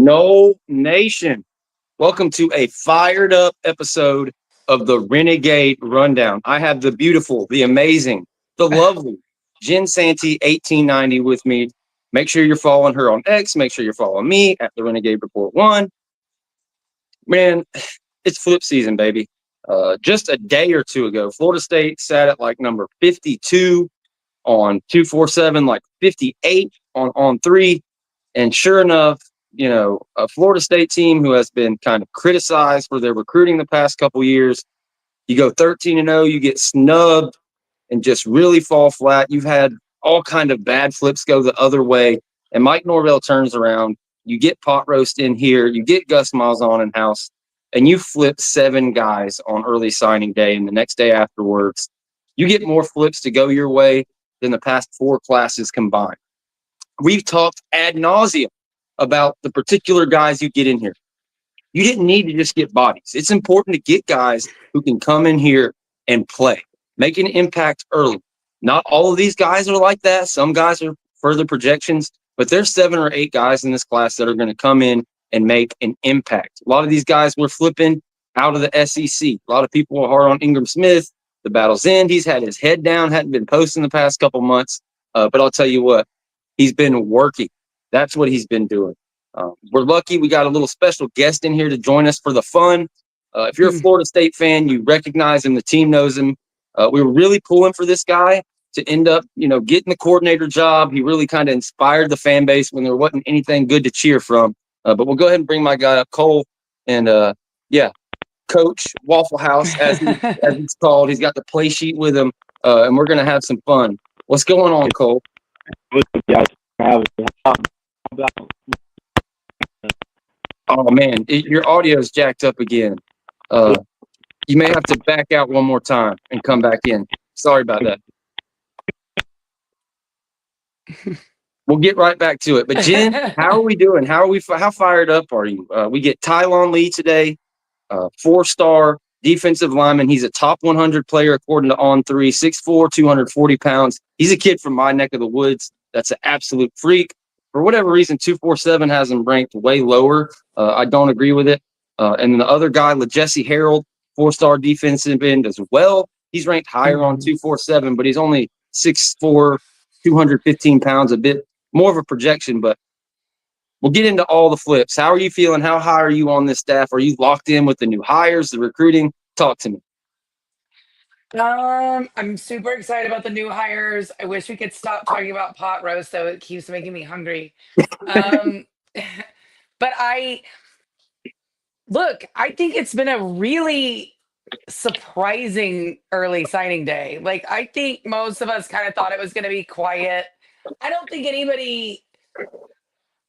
No Nation. Welcome to a fired up episode of the Renegade Rundown. I have the beautiful, the amazing, the lovely Jen Santee 1890 with me. Make sure you're following her on X. Make sure you're following me at the Renegade Report 1. Man, it's flip season, baby. Just a day or two ago, Florida State sat at like number 52 on 247, like 58 on 3. And sure enough, a Florida State team who has been kind of criticized for their recruiting the past couple years, you go 13-0, you get snubbed and just really fall flat. You've had all kind of bad flips go the other way. And Mike Norvell turns around. You get pot roast in here. You get Gus Malzahn in house. And you flip 7 guys on early signing day. And the next day afterwards, you get more flips to go your way than the past 4 classes combined. We've talked ad nauseum about the particular guys you get in here. You didn't need to just get bodies. It's important to get guys who can come in here and play, make an impact early. Not all of these guys are like that. Some guys are further projections, but there's 7 or 8 guys in this class that are going to come in and make an impact. A lot of these guys were flipping out of the SEC. A lot of people are hard on Ingram Smith. The battle's end. He's had his head down, hadn't been posting the past couple months. But I'll tell you what, he's been working. That's what he's been doing. We're lucky we got a little special guest in here to join us for the fun. If you're a Florida State fan, you recognize him. The team knows him. We were really pulling for this guy to end up, getting the coordinator job. He really kind of inspired the fan base when there wasn't anything good to cheer from. But we'll go ahead and bring my guy up, Cole. And, Coach Waffle House, as he's called. He's got the play sheet with him, and we're going to have some fun. What's going on, Cole? Oh, man, your audio's jacked up again. You may have to back out one more time and come back in. Sorry about that. We'll get right back to it. But Jen, how are we doing? How fired up are you? We get Tylon Lee today, 4-star defensive lineman. He's a top 100 player according to On3, 6'4", 240 pounds. He's a kid from my neck of the woods. That's an absolute freak. For whatever reason, 247 has him ranked way lower. I don't agree with it. And then the other guy, LeJesse Harold, 4-star defensive end as well. He's ranked higher on 247, but he's only 6'4", 215 pounds, a bit more of a projection. But we'll get into all the flips. How are you feeling? How high are you on this staff? Are you locked in with the new hires, the recruiting? Talk to me. I'm super excited about the new hires. I wish we could stop talking about pot roast, though. It keeps making me hungry. But I think it's been a really surprising early signing day. Like, I think most of us kind of thought it was going to be quiet. I don't think anybody.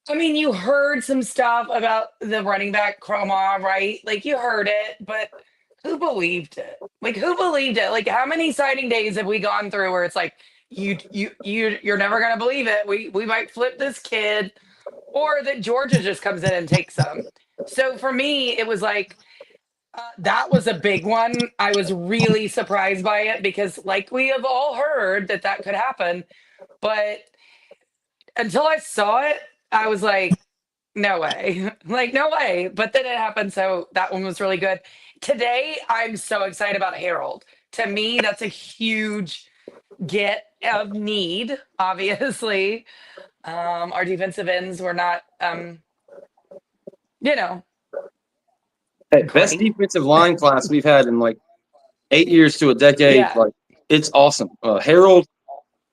I mean, you heard some stuff about the running back Chroma, right? Like, you heard it, but who believed it? Like, who believed it? Like, how many signing days have we gone through where it's like, you're never gonna believe it. We might flip this kid, or that Georgia just comes in and takes them. So for me, it was like that was a big one. I was really surprised by it because, like, we have all heard that could happen, but until I saw it, I was like, no way. Like, no way. But then it happened, so that one was really good. Today, I'm so excited about Harold. To me, that's a huge get of need, obviously. Our defensive ends were not, Hey, best defensive line class we've had in like 8 years to a decade. Yeah. Like, it's awesome. Harold,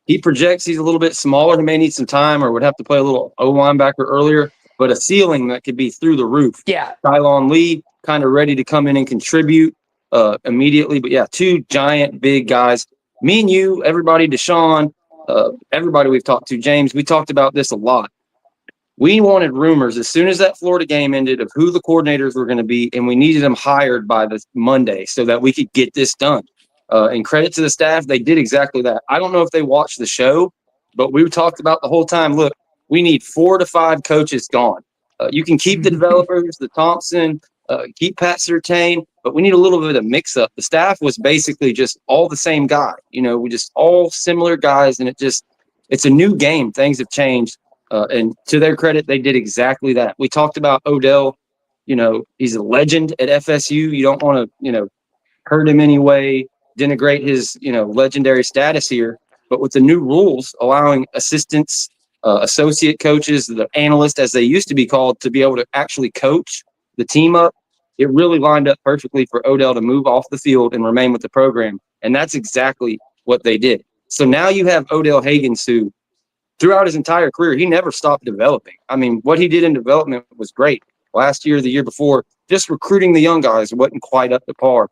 he projects he's a little bit smaller. He may need some time or would have to play a little O linebacker earlier, but a ceiling that could be through the roof. Yeah. Tylon Lee, kind of ready to come in and contribute immediately. But, yeah, 2 giant, big guys. Me and you, everybody, Deshaun, everybody we've talked to, James, we talked about this a lot. We wanted rumors as soon as that Florida game ended of who the coordinators were going to be, and we needed them hired by this Monday so that we could get this done. And credit to the staff, they did exactly that. I don't know if they watched the show, but we talked about the whole time, look, we need 4 to 5 coaches gone. You can keep the developers, the Thompson, keep Pat Surtain, but we need a little bit of mix-up. The staff was basically just all the same guy. We just all similar guys, and it's a new game. Things have changed. And to their credit, they did exactly that. We talked about Odell. He's a legend at FSU. You don't want to, hurt him anyway, denigrate his, legendary status here. But with the new rules allowing assistants, associate coaches, the analysts, as they used to be called, to be able to actually coach the team up, it really lined up perfectly for Odell to move off the field and remain with the program. And that's exactly what they did. So now you have Odell Haggins, who throughout his entire career, he never stopped developing. I mean, what he did in development was great. Last year, the year before, just recruiting the young guys wasn't quite up to par.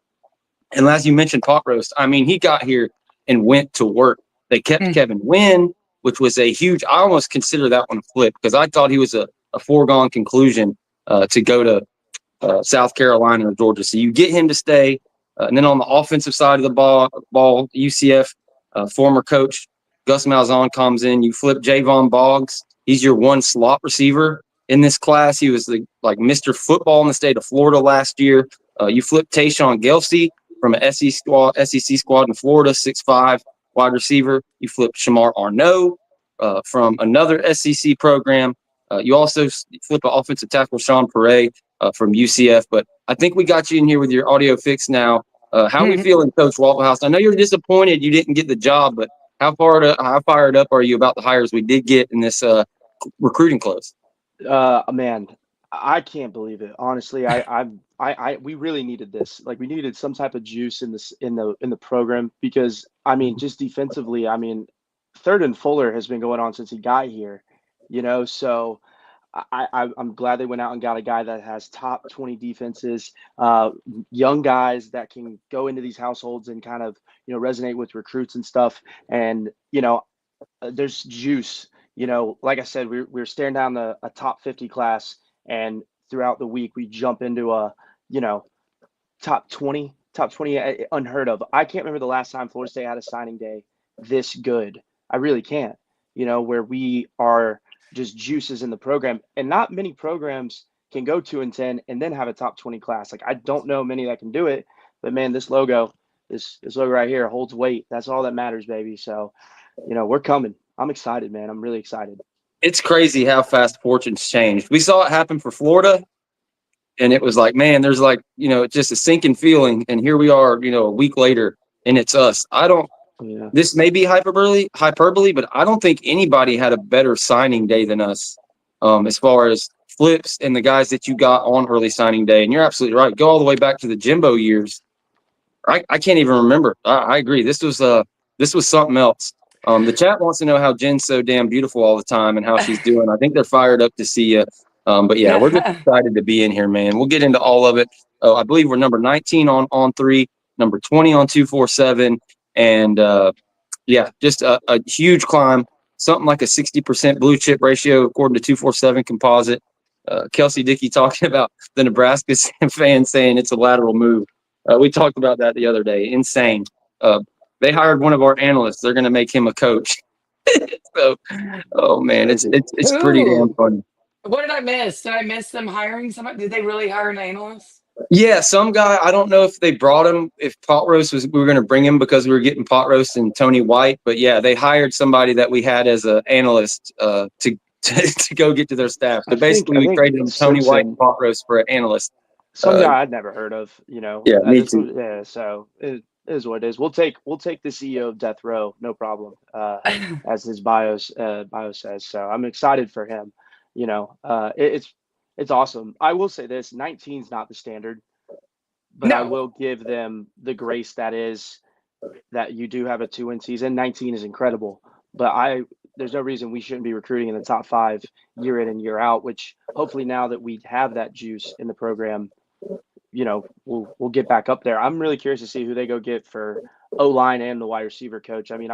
And as you mentioned, Pot Roast, I mean, he got here and went to work. They kept Kevin Wynn, which was a huge, I almost consider that one a flip because I thought he was a foregone conclusion to go to South Carolina or Georgia. So you get him to stay. And then on the offensive side of the ball, UCF, former coach Gus Malzahn comes in. You flip Javon Boggs. He's your one slot receiver in this class. He was like Mr. Football in the state of Florida last year. You flip Tayshawn Gelsey from an SEC squad in Florida, 6'5", wide receiver. You flip Shamar Arnaud from another SEC program. You also flip an offensive tackle, Sean Perret, from UCF. But I think we got you in here with your audio fix now. How are we feeling, Coach Waffle House? I know you're disappointed you didn't get the job, but how fired up are you about the hires we did get in this recruiting class? Man, I can't believe it. Honestly, we really needed this. Like, we needed some type of juice in the program because, I mean, just defensively, I mean, Third and Fuller has been going on since he got here, so I'm glad they went out and got a guy that has top 20 defenses, young guys that can go into these households and kind of, resonate with recruits and stuff. And, there's juice, like I said, we're staring down a top 50 class, and throughout the week, we jump into a, top 20, unheard of. I can't remember the last time Florida State had a signing day this good. I really can't, where we are just juices in the program, and not many programs can go 2-10 and then have a top 20 class. Like, I don't know many that can do it, but man, this logo right here holds weight. That's all that matters, baby. So, we're coming. I'm excited, man. I'm really excited. It's crazy how fast fortunes changed. We saw it happen for Florida, and it was like, man, there's like, just a sinking feeling. And here we are, a week later, and it's us. This may be hyperbole, but I don't think anybody had a better signing day than us as far as flips and the guys that you got on early signing day. And you're absolutely right. Go all the way back to the Jimbo years. I can't even remember. I agree. This was something else. The chat wants to know how Jen's so damn beautiful all the time and how she's doing. I think they're fired up to see you. But yeah, we're just excited to be in here, man. We'll get into all of it. I believe we're number 19 on 3, number 20 on 247. And just a huge climb, something like a 60% blue chip ratio, according to 247 composite. Kelsey Dickey talking about the Nebraska fans saying it's a lateral move. We talked about that the other day. Insane. They hired one of our analysts. They're going to make him a coach. So, oh man, it's pretty damn funny. What did I miss? Did I miss them hiring somebody? Did they really hire an analyst? Yeah, some guy. I don't know if they brought him. If Pot Roast we were going to bring him because we were getting Pot Roast and Tony White. But yeah, they hired somebody that we had as an analyst to go get to their staff. So basically, we traded Tony White and Pot Roast for an analyst. Some guy I'd never heard of. Yeah, me too. Yeah, so it is what it is. We'll take the CEO of Death Row, no problem, as his bio says. So I'm excited for him. It's awesome. I will say this: 19 is not the standard, but I will give them the grace that you do have a 2-win season. 19 is incredible, but there's no reason we shouldn't be recruiting in the top 5 year in and year out. Which hopefully now that we have that juice in the program, we'll get back up there. I'm really curious to see who they go get for O-line and the wide receiver coach. I mean,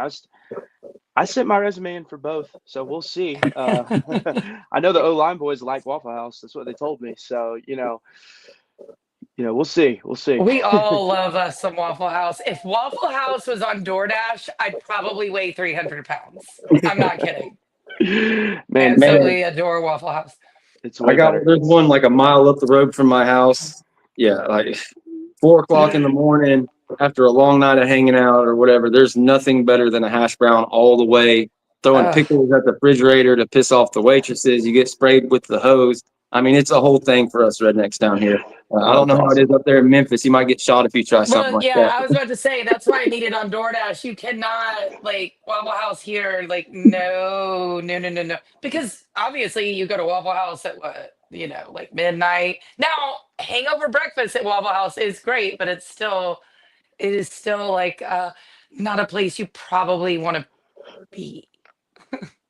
I sent my resume in for both, so we'll see. I know the O-line boys like Waffle House. That's what they told me. So, we'll see. We'll see. We all love us some Waffle House. If Waffle House was on DoorDash, I'd probably weigh 300 pounds. I'm not kidding. Man, absolutely adore Waffle House. It's way better. There's one like a mile up the road from my house. Yeah, like 4:00 in the morning after a long night of hanging out or whatever. There's nothing better than a hash brown all the way throwing Ugh. pickles at the refrigerator to piss off the waitresses. You get sprayed with the hose. I mean, it's a whole thing for us rednecks down here. I don't That's know how it is awesome. up there in Memphis. You might get shot if you try something Well, like yeah, that. I was about to say that's why I need it on DoorDash. You cannot like Waffle House here. Like, no, no, no, no, no. Because obviously you go to Waffle House at what, like midnight. Now, hangover breakfast at Waffle House is great, but it is still like not a place you probably want to be.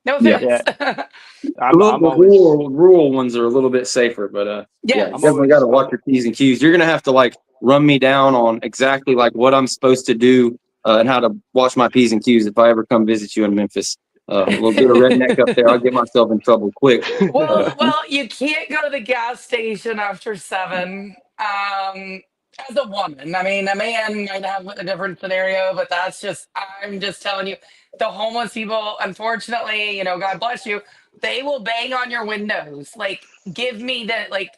No Yeah. offense. Yeah, The I'm always rural ones are a little bit safer, but yeah, you I'm Yes. definitely got always to watch I'm your P's and Q's. You're gonna have to like run me down on exactly like what I'm supposed to do and how to watch my P's and Q's if I ever come visit you in Memphis. A little bit of redneck up there, I'll get myself in trouble quick. Well, you can't go to the gas station after 7. As a woman, I mean, a man might have a different scenario, but I'm just telling you, the homeless people, unfortunately, God bless you, they will bang on your windows. Like, give me that, like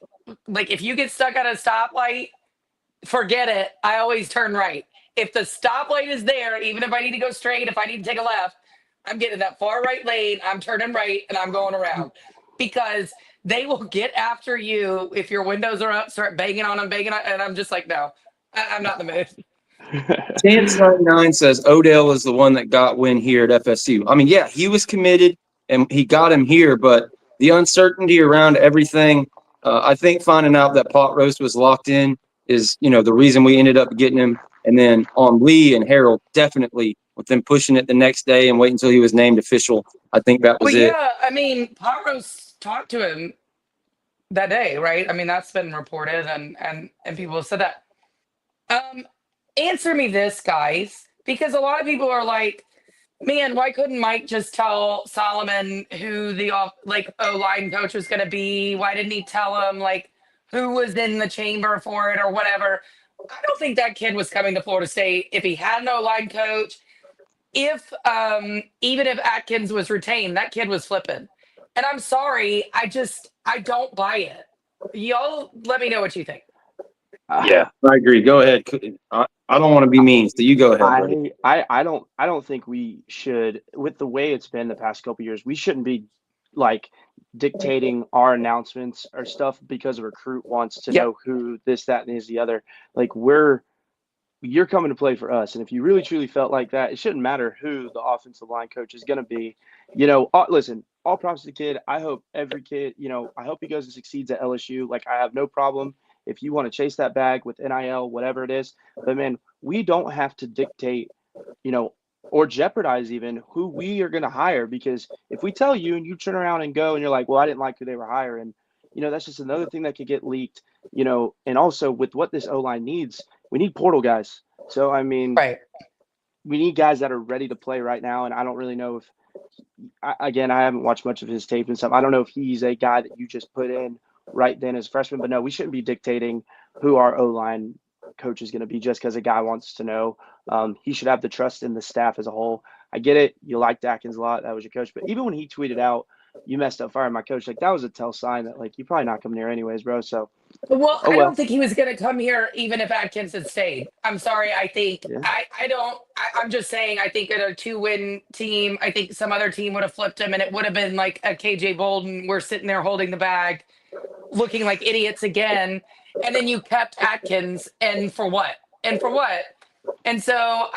if you get stuck at a stoplight, forget it. I always turn right. If the stoplight is there, even if I need to go straight, if I need to take a left, I'm getting that far right lane. I'm turning right and I'm going around because they will get after you if your windows are up, start banging on, and I'm just like, no, I'm not in the mood. Chance 99 says Odell is the one that got win here at FSU. I mean, yeah, he was committed and he got him here, but the uncertainty around everything, I think finding out that pot roast was locked in is, the reason we ended up getting him. And then on Lee and Harold, definitely with them pushing it the next day and waiting until he was named official, I think that Well, was it. yeah, I mean, Potros talked to him that day, right? I mean, that's been reported, and people have said that. Um, Answer me this, guys, because a lot of people are like, man, why couldn't Mike just tell Solomon who the O line coach was going to be? Why didn't he tell him like who was in the chamber for it or whatever? I don't think that kid was coming to Florida State if he had an O line coach. If even if Atkins was retained, that kid was flipping. And I'm sorry, I don't buy it. Y'all, let me know what you think. Yeah, I agree. Go ahead. I don't want to be mean, so you go ahead, buddy. I don't think we should, with the way it's been the past couple years, we shouldn't be like dictating our announcements or stuff because a recruit wants to Yep. know who this, that, and is the other. Like you're coming to play for us. And if you really truly felt like that, it shouldn't matter who the offensive line coach is going to be. Listen, all props to the kid. I hope every kid, I hope he goes and succeeds at LSU. Like, I have no problem if you want to chase that bag with NIL, whatever it is. But man, we don't have to dictate, or jeopardize even who we are going to hire, because if we tell you and you turn around and go and you're like, well, I didn't like who they were hiring, that's just another thing that could get leaked, and also with what this O-line needs, we need portal guys. So, I mean, Right. we need guys that are ready to play right now. And I don't really know if, again, I haven't watched much of his tape and stuff. I don't know if he's a guy that you just put in right then as a freshman, but no, we shouldn't be dictating who our O-line coach is going to be just because a guy wants to know. He should have the trust in the staff as a whole. I get it. You liked Atkins a lot. That was your coach. But even when he tweeted out, you messed up firing my coach, like that was a tell sign that like you're probably not coming here anyways, bro. So, Well, oh I don't well. think he was going to come here even if Atkins had stayed. I'm sorry. I think Yeah. I don't. I'm just saying. I think in a 2-win team, I think some other team would have flipped him, and it would have been like a KJ Bolden. We're sitting there holding the bag, looking like idiots again, and then you kept Atkins, and for what? And for what? And so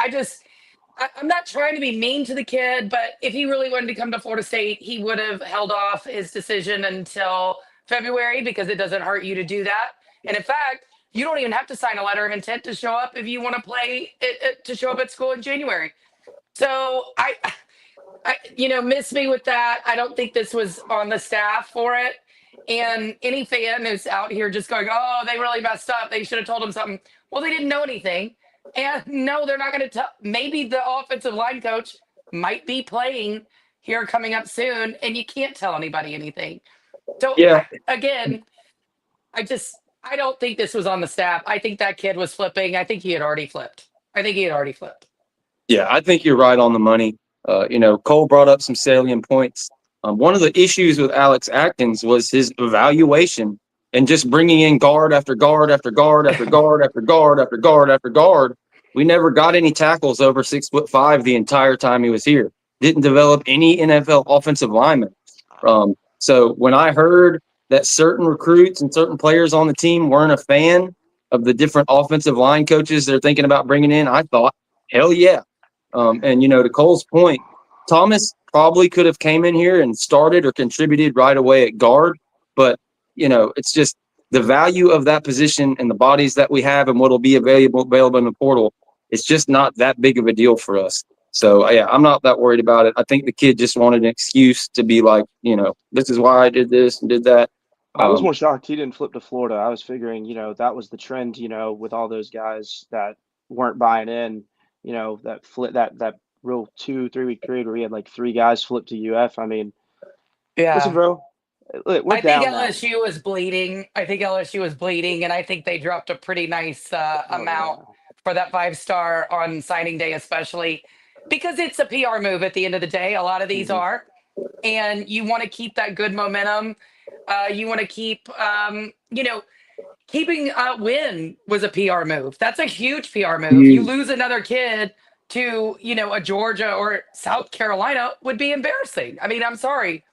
I'm not trying to be mean to the kid, but if he really wanted to come to Florida State, he would have held off his decision until February because it doesn't hurt you to do that. And in fact, you don't even have to sign a letter of intent to show up if you want to play to show up at school in January. So miss me with that. I don't think this was on the staff for it. And any fan who's out here just going, oh, they really messed up. They should have told him something. Well, they didn't know anything. And no, they're not going to tell. Maybe the offensive line coach might be playing here coming up soon, and you can't tell anybody anything. So Yeah. again, I don't think this was on the staff. I think that kid was flipping. I think he had already flipped. Yeah, I think you're right on the money. Cole brought up some salient points. One of the issues with Alex Atkins was his evaluation and just bringing in guard after guard after guard after guard after guard after guard after guard. We never got any tackles over 6'5" the entire time he was here. didn't develop any NFL offensive linemen. So when I heard that certain recruits and certain players on the team weren't a fan of the different offensive line coaches they're thinking about bringing in, I thought, hell yeah. And, to Cole's point, Thomas probably could have came in here and started or contributed right away at guard. But, it's just the value of that position and the bodies that we have and what will be available in the portal. It's just not that big of a deal for us. So, yeah, I'm not that worried about it. I think the kid just wanted an excuse to be like, this is why I did this and did that. I was more shocked he didn't flip to Florida. I was figuring, that was the trend, with all those guys that weren't buying in, that flip that real 2-3 week period where he had like 3 guys flip to UF. I mean, listen, Yeah. bro, look, we're I think down now. LSU was bleeding. And I think they dropped a pretty nice amount for that 5-star on signing day, especially because it's a PR move at the end of the day. A lot of these are, and you want to keep that good momentum. You want to keep, keeping Win was a PR move. That's a huge PR move. You lose another kid to, a Georgia or South Carolina would be embarrassing. I mean, I'm sorry.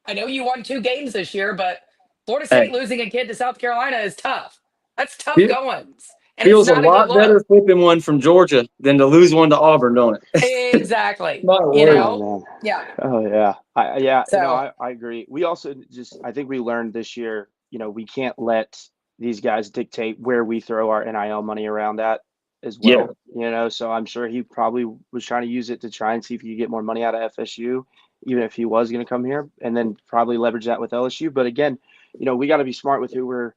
I know you won 2 games this year, but Florida State losing a kid to South Carolina is tough. That's tough goings. And Feels it's a not a good lot look. better flipping one from Georgia than to lose one to Auburn, don't it? Exactly. My You word. know? Yeah. Oh yeah. So I agree. We also I think we learned this year, we can't let these guys dictate where we throw our NIL money around at as well. So I'm sure he probably was trying to use it to try and see if he could get more money out of FSU, even if he was going to come here, and then probably leverage that with LSU. But again, we got to be smart with who we're,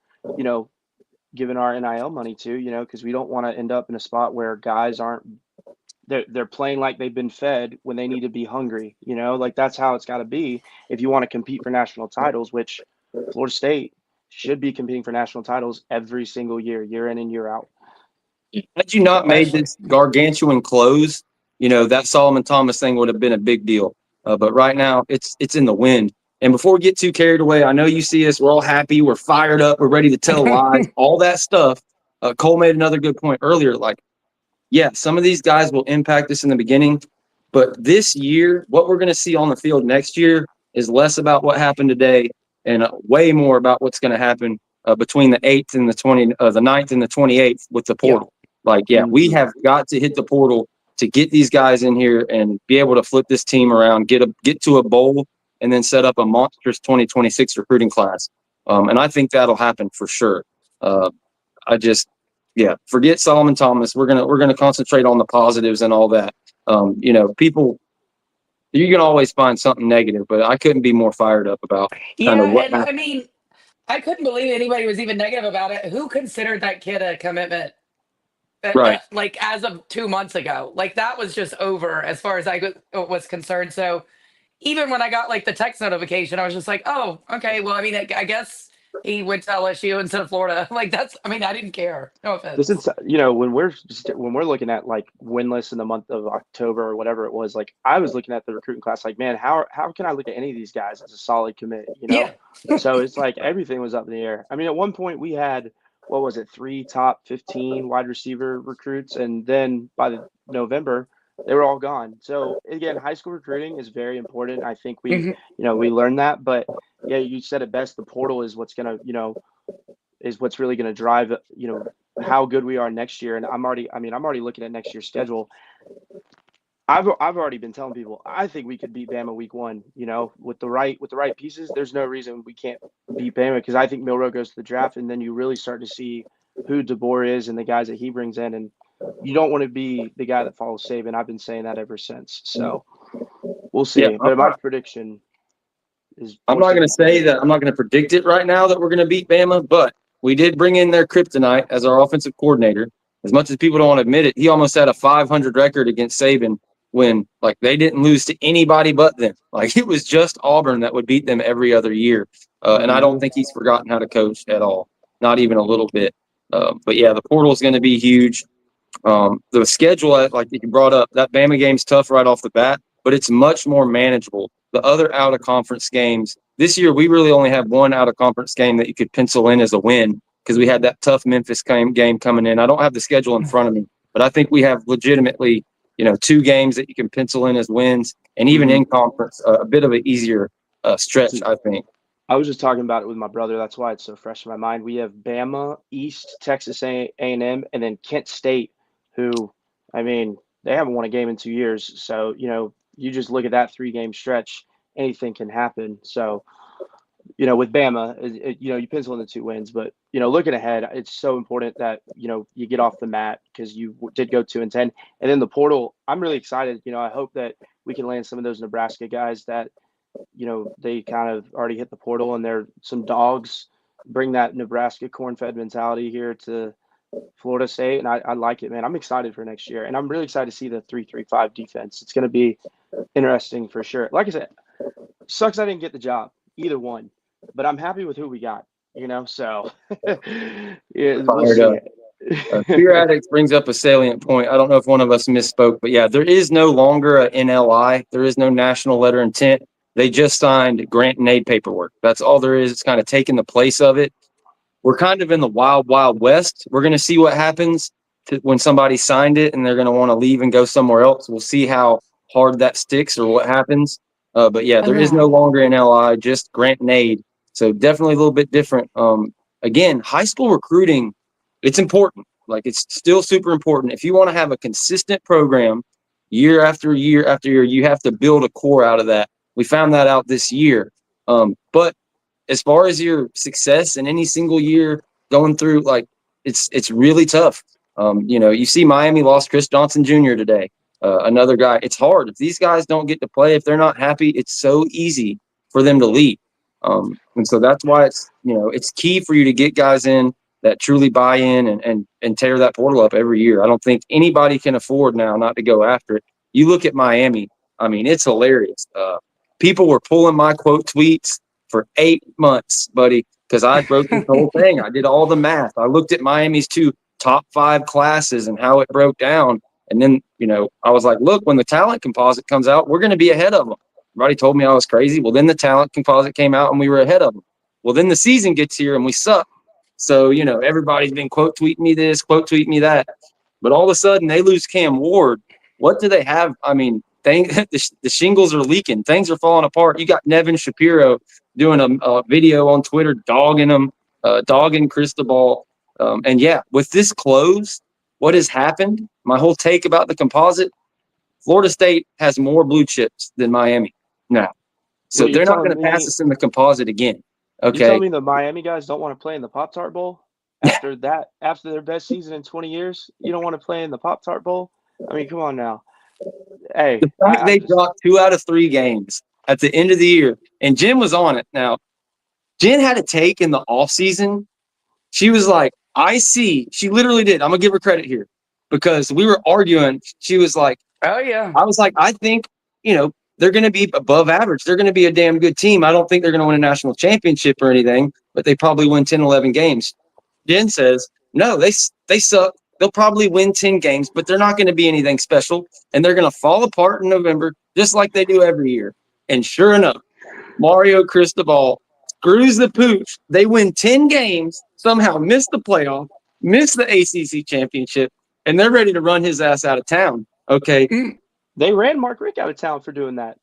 giving our NIL money to, because we don't want to end up in a spot where guys aren't they're playing like they've been fed when they need to be hungry, like that's how it's got to be if you want to compete for national titles, which Florida State should be competing for national titles every single year in and year out. Had you not made especially this gargantuan close, that Solomon Thomas thing would have been a big deal. But right now, it's in the wind. And before we get too carried away, I know you see us. We're all happy. We're fired up. We're ready to tell lies. All that stuff. Cole made another good point earlier. Like, yeah, some of these guys will impact us in the beginning, but this year, what we're going to see on the field next year is less about what happened today and way more about what's going to happen between the 8th and the 9th and the 28th with the portal. Like, yeah, we have got to hit the portal to get these guys in here and be able to flip this team around, get to a bowl, and then set up a monstrous 2026 recruiting class. And I think that'll happen for sure. Forget Solomon Thomas. We're gonna concentrate on the positives and all that. People, you can always find something negative, but I couldn't be more fired up about kind of what and happened. I mean, I couldn't believe anybody was even negative about it. Who considered that kid a commitment? Right. Like as of 2 months ago, like that was just over as far as I was concerned. So even when I got like the text notification, I was just like, oh, okay. Well, I mean, I guess he went to LSU instead of Florida. Like I didn't care. No offense. This is, when we're looking at like winless in the month of October or whatever it was, like I was looking at the recruiting class, like, man, how can I look at any of these guys as a solid commit, Yeah. So it's like everything was up in the air. I mean, at one point we had, what was it, 3 top 15 wide receiver recruits, and then by the November they were all gone. So again, high school recruiting is very important. I think we learned that, but yeah, you said it best. The portal is what's gonna, is what's really going to drive, how good we are next year. And I'm already looking at next year's schedule. I've already been telling people I think we could beat Bama week 1. With the right pieces, there's no reason we can't beat Bama, because I think Milroe goes to the draft, and then you really start to see who DeBoer is and the guys that he brings in, and you don't want to be the guy that follows Saban. I've been saying that ever since. So we'll see. Yeah, but my prediction is, I'm not going to say that. I'm not going to predict it right now that we're going to beat Bama, but we did bring in their kryptonite as our offensive coordinator. As much as people don't want to admit it, he almost had a 500 record against Saban when, like, they didn't lose to anybody but them. Like, it was just Auburn that would beat them every other year. And I don't think he's forgotten how to coach at all, not even a little bit. But yeah, the portal is going to be huge. The schedule, like you brought up, that Bama game's tough right off the bat, but it's much more manageable. The other out-of-conference games, this year we really only have one out-of-conference game that you could pencil in as a win, because we had that tough Memphis game coming in. I don't have the schedule in front of me, but I think we have legitimately 2 games that you can pencil in as wins, and even in conference, a bit of an easier stretch, I think. I was just talking about it with my brother. That's why it's so fresh in my mind. We have Bama, East, Texas A&M, and then Kent State, who, I mean, they haven't won a game in 2 years. So, you just look at that 3-game stretch, anything can happen. So, with Bama, you pencil in the 2 wins. But, looking ahead, it's so important that, you get off the mat because you did go 2-10. And then the portal, I'm really excited. I hope that we can land some of those Nebraska guys that, they kind of already hit the portal and they're some dogs. Bring that Nebraska corn-fed mentality here to Florida State, and I like it, man. I'm excited for next year, and I'm really excited to see the 3-3-5 defense. It's going to be interesting for sure. Like I said, sucks I didn't get the job, either one, but I'm happy with who we got, so yeah, we'll see. Fear Addicts brings up a salient point. I don't know if one of us misspoke, but yeah, there is no longer a NLI. There is no national letter intent. They just signed grant and aid paperwork. That's all there is. It's kind of taking the place of it. We're kind of in the wild, wild west. We're going to see what happens when somebody signed it and they're going to want to leave and go somewhere else. We'll see how hard that sticks or what happens. But yeah, there is no longer an LI, just grant and aid. So definitely a little bit different. Again, high school recruiting, it's important. Like, it's still super important. If you want to have a consistent program year after year after year, you have to build a core out of that. We found that out this year. But as far as your success in any single year going through, like, it's really tough. You see Miami lost Chris Johnson Jr. today. Another guy. It's hard. If these guys don't get to play, if they're not happy, it's so easy for them to leave. And so that's why it's key for you to get guys in that truly buy in and tear that portal up every year. I don't think anybody can afford now not to go after it. You look at Miami. I mean, it's hilarious. People were pulling my quote tweets for 8 months, buddy, because I wrote this whole thing. I did all the math. I looked at Miami's 2 top 5 classes and how it broke down. And then, I was like, look, when the talent composite comes out, we're going to be ahead of them. Everybody told me I was crazy. Well, then the talent composite came out and we were ahead of them. Well, then the season gets here and we suck. So, everybody's been quote tweeting me this, quote tweeting me that. But all of a sudden they lose Cam Ward. What do they have? I mean, the shingles are leaking. Things are falling apart. You got Nevin Shapiro doing a video on Twitter dogging them, dogging Cristobal. And yeah, with this close, what has happened, my whole take about the composite, Florida State has more blue chips than Miami now. So they're not going to pass us in the composite again. Okay. You tell me the Miami guys don't want to play in the Pop-Tart Bowl after their best season in 20 years? You don't want to play in the Pop-Tart Bowl? I mean, come on now. Hey, the fact they dropped 2 out of 3 games at the end of the year, and Jen was on it. Now, Jen had a take in the offseason. She was like, I see. She literally did. I'm going to give her credit here because we were arguing. She was like, oh, yeah. I was like, I think, they're going to be above average. They're going to be a damn good team. I don't think they're going to win a national championship or anything, but they probably win 10, 11 games. Jen says, no, they suck. They'll probably win 10 games, but they're not going to be anything special, and they're going to fall apart in November just like they do every year. And sure enough, Mario Cristobal screws the pooch. They win 10 games, somehow miss the playoff, miss the ACC championship, and they're ready to run his ass out of town. Okay. They ran Mark Richt out of town for doing that.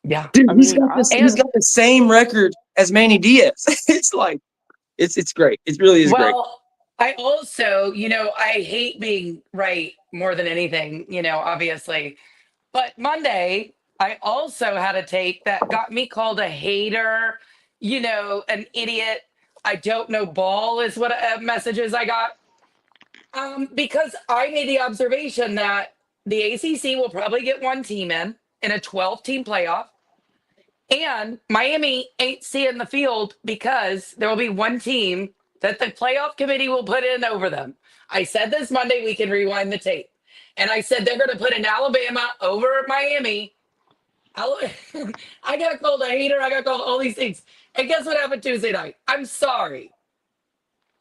Yeah. Dude, he's got the same record as Manny Diaz. It's like, it's great. It really is great. Well, I also, I hate being right more than anything, obviously. But Monday, I also had a take that got me called a hater, an idiot. I don't know ball is what messages I got. Because I made the observation that the ACC will probably get 1 team in a 12-team playoff. And Miami ain't seeing the field because there will be 1 team that the playoff committee will put in over them. I said this Monday, we can rewind the tape. And I said they're going to put in Alabama over Miami. I got called a hater. I got called all these things. And guess what happened Tuesday night? I'm sorry.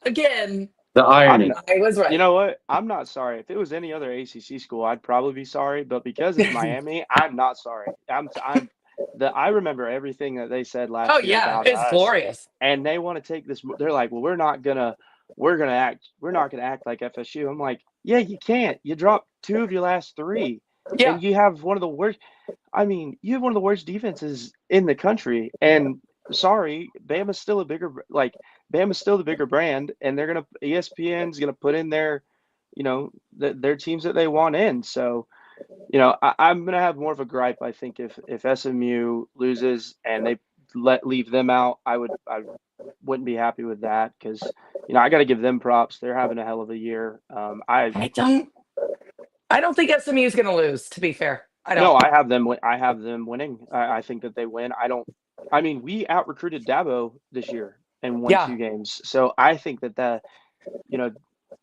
Again, the irony. I was right. You know what? I'm not sorry. If it was any other ACC school, I'd probably be sorry. But because it's Miami, I'm not sorry. I remember everything that they said last year about it's us, glorious. and they want to take this. They're like, well, we're not gonna act like FSU. I'm like, yeah, you can't. You dropped 2 of your last 3. Yeah. and you have one of the worst. I mean, you have one of the worst defenses in the country, and sorry, Bama's still a bigger like Bama's still the bigger brand, and they're gonna ESPN's gonna put in their, their teams that they want in. So, I'm gonna have more of a gripe. I think if SMU loses and they leave them out, I wouldn't be happy with that because I got to give them props. They're having a hell of a year. I don't think SMU is going to lose. To be fair, I don't. No, I have them. I have them winning. I think that they win. I don't. I mean, we out recruited Dabo this year and won Yeah. 2 games. So I think that you know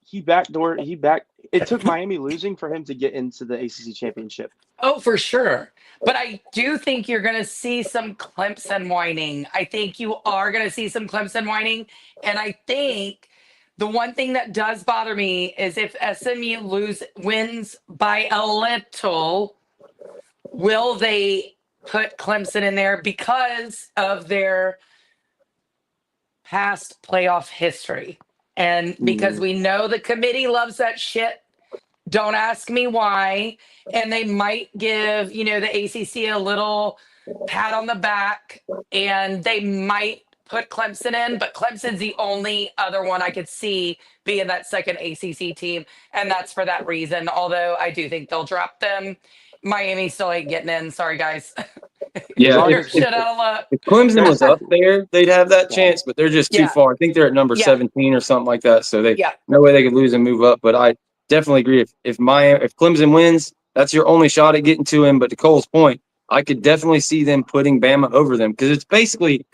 he backdoor he back. It took Miami losing for him to get into the ACC championship. Oh, for sure. But I do think you're going to see some Clemson whining. I think you are going to see some Clemson whining. And I think the one thing that does bother me is if SMU wins by a little, will they put Clemson in there because of their past playoff history? And because we know the committee loves that shit. Don't ask me why. And they might give, the ACC a little pat on the back and they might put Clemson in, but Clemson's the only other one I could see being that second ACC team. And that's for that reason. Although I do think they'll drop them. Miami still ain't getting in. Sorry, guys. Yeah, You're shit out of luck. if Clemson was up there, they'd have that chance, but they're just too Yeah. far. I think they're at number Yeah. 17 or something like that. So Yeah. no way they could lose and move up. But I definitely agree. If Clemson wins, that's your only shot at getting to him. But to Cole's point, I could definitely see them putting Bama over them because it's basically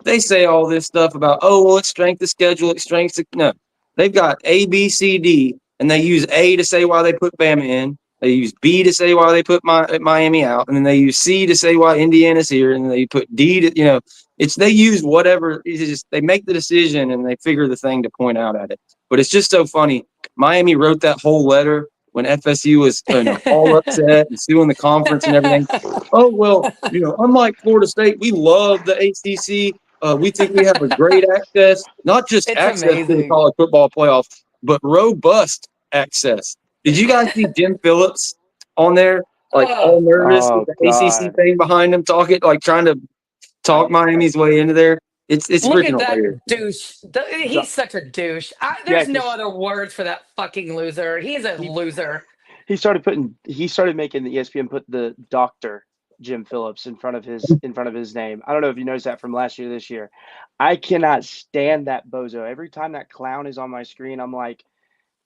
they say all this stuff about it's strength of schedule, it's strength of no. They've got A, B, C, D, and they use A to say why they put Bama in. They use B to say why they put Miami out, and then they use C to say why Indiana's here, and then they put D to they use whatever. It's just they make the decision and they figure the thing to point out at it. But it's just so funny. Miami wrote that whole letter when FSU was all upset and suing the conference and everything. Oh well, unlike Florida State, we love the ACC. We think we have a great access, not just It's access to the amazing. college football playoff, but robust access. Did you guys see Jim Phillips on there, all nervous with the ACC thing behind him, trying to talk Miami's way into there? It's Look freaking at that hilarious. douche. He's such a douche. There's no other words for that fucking loser. He's a loser. He started making the ESPN put the Dr. Jim Phillips in front of his name. I don't know if you noticed that from last year, this year. I cannot stand that bozo. Every time that clown is on my screen, I'm like,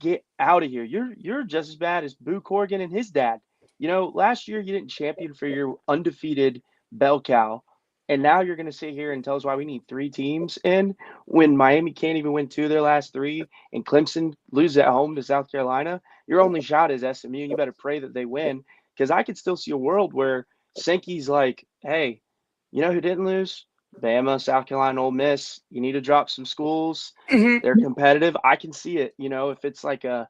get out of here. You're just as bad as Boo Corrigan and his dad. Last year you didn't champion for your undefeated bell cow. And now you're going to sit here and tell us why we need 3 teams in when Miami can't even win 2 of their last 3 and Clemson loses at home to South Carolina. Your only shot is SMU. You better pray that they win because I could still see a world where Sankey's like, hey, you know who didn't lose? Bama, South Carolina, Ole Miss. You need to drop some schools. Mhm. They're competitive. I can see it, if it's like a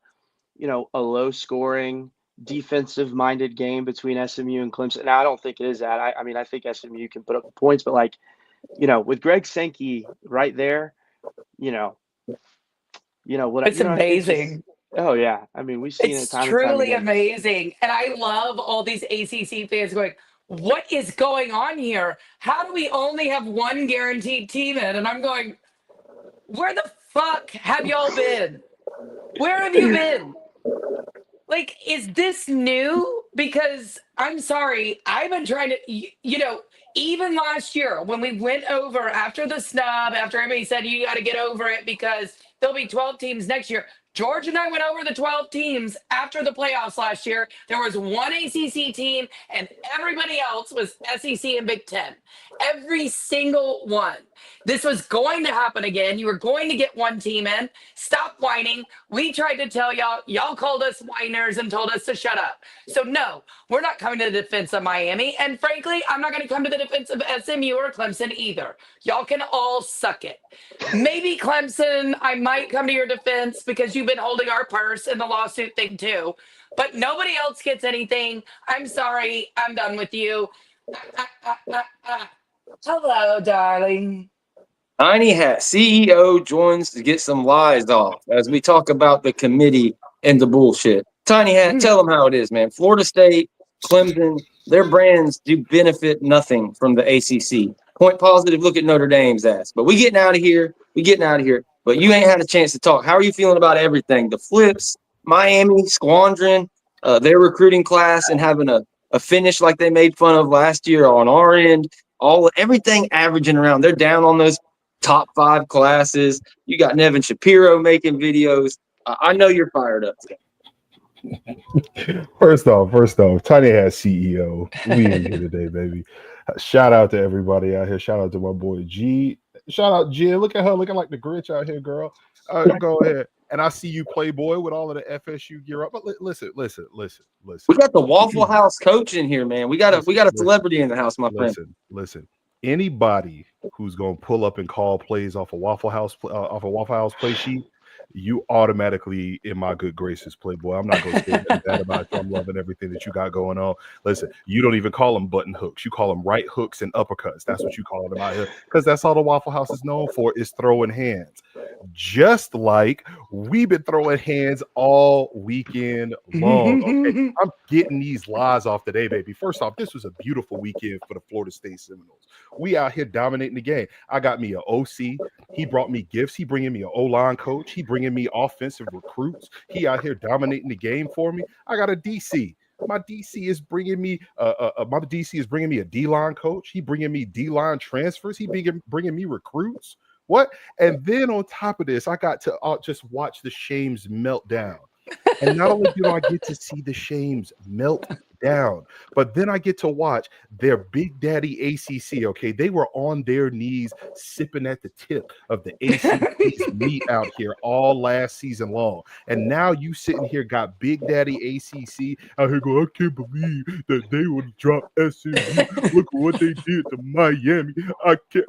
low scoring, defensive minded game between SMU and Clemson. Now, I don't think it is that. I mean, I think SMU can put up the points, but with Greg Sankey right there, It's amazing. Oh yeah. I mean, we've seen it It's time and time truly again. amazing. And I love all these ACC fans going, what is going on here? How do we only have one guaranteed team in? And I'm going, where the fuck have y'all been? Where have you been? Like, is this new? Because I'm sorry, I've been trying to, even last year when we went over after the snub, after everybody said you got to get over it because there'll be 12 teams next year. George and I went over the 12 teams after the playoffs last year. There was one ACC team and everybody else was SEC and Big Ten. Every single one. This was going to happen again. You were going to get one team in. Stop whining. We tried to tell y'all. Y'all called us whiners and told us to shut up. So no, we're not coming to the defense of Miami. And frankly, I'm not going to come to the defense of SMU or Clemson either. Y'all can all suck it. Maybe Clemson, I might come to your defense because you've been holding our purse in the lawsuit thing too. But nobody else gets anything. I'm sorry. I'm done with you. Hello, darling. Tiny Hat CEO joins to get some lies off as we talk about the committee and the bullshit. Tiny Hat, tell them how it is, man. Florida State, Clemson, their brands do benefit nothing from the ACC. Point positive, look at Notre Dame's ass. But we getting out of here. But you ain't had a chance to talk. How are you feeling about everything? The Flips, Miami, Squadron, their recruiting class, and having a finish like they made fun of last year on our end. Everything averaging around. They're down on those top 5 classes. You got Nevin Shapiro making videos. I know you're fired up today. First off, Tiny Hat CEO. We in here today, baby. Shout out to everybody out here. Shout out to my boy G. Shout out Jen. Look at her looking like the Grinch out here, girl. Go ahead. And I see you, Playboy, with all of the FSU gear up. But listen. We got the Waffle House coach in here, man. We got a celebrity in the house, my friend. Listen. Anybody who's gonna pull up and call plays off a Waffle House play sheet, you automatically in my good graces, Playboy. I'm not going to say that about you. I'm loving everything that you got going on. Listen, you don't even call them button hooks. You call them right hooks and uppercuts. That's what you call them out here, because that's all the Waffle House is known for, is throwing hands. Just like we've been throwing hands all weekend long. Okay, I'm getting these lies off today, baby. First off, this was a beautiful weekend for the Florida State Seminoles. We out here dominating the game. I got me an OC. He brought me gifts. He bringing me an O-line coach. He bringing me offensive recruits. He out here dominating the game for me. I got a DC. My DC is bringing me a D-line coach. He bringing me D-line transfers. He bringing me recruits. What? And then on top of this, I got to just watch the Shames melt down. And not only do I get to see the Shames melt down, but then I get to watch their Big Daddy ACC. Okay, they were on their knees sipping at the tip of the ACC's meat out here all last season long, and now you sitting here got Big Daddy ACC out here going, I can't believe that they would drop SMU. Look at what they did to Miami. I can't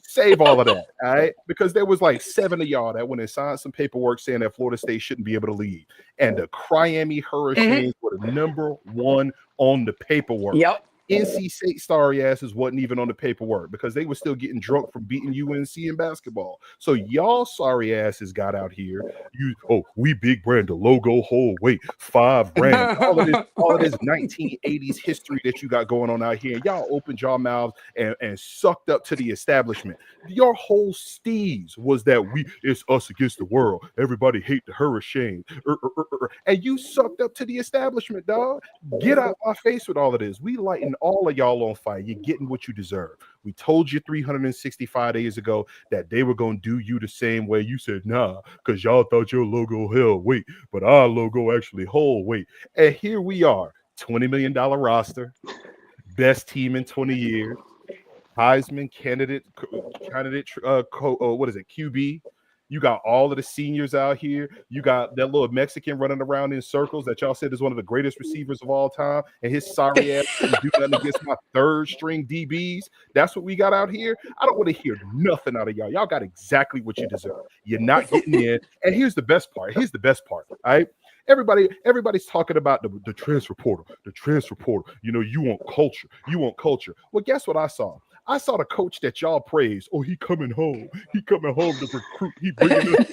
save all of that, all right? Because there was like 7 of y'all that went and signed some paperwork saying that Florida State shouldn't be able to lead, and the Miami Hurricanes were the number 1 on the paperwork. Yep. NC State sorry asses wasn't even on the paperwork because they were still getting drunk from beating UNC in basketball. So y'all sorry asses got out here. We big brand, the logo whole weight, 5 grand. All of this 1980s history that you got going on out here. Y'all opened your mouths and sucked up to the establishment. Your whole steez was that it's us against the world. Everybody hate the Hurricanes. And you sucked up to the establishment, dog. Get out my face with all of this. We lighting all of y'all on fire. You're getting what you deserve. We told you 365 days ago that they were going to do you the same way. You said, nah, because y'all thought your logo held weight, but our logo actually hold weight. And here we are, $20 million roster, best team in 20 years, Heisman candidate, QB. You got all of the seniors out here. You got that little Mexican running around in circles that y'all said is one of the greatest receivers of all time. And his sorry ass didn't do nothing against my 3rd string DBs. That's what we got out here. I don't want to hear nothing out of y'all. Y'all got exactly what you deserve. You're not getting in. And here's the best part. All right. Everybody's talking about the transfer portal. The transfer portal. You know, you want culture. Well, guess what I saw? I saw the coach that y'all praised. Oh, he coming home. He coming home to recruit. He bringing us.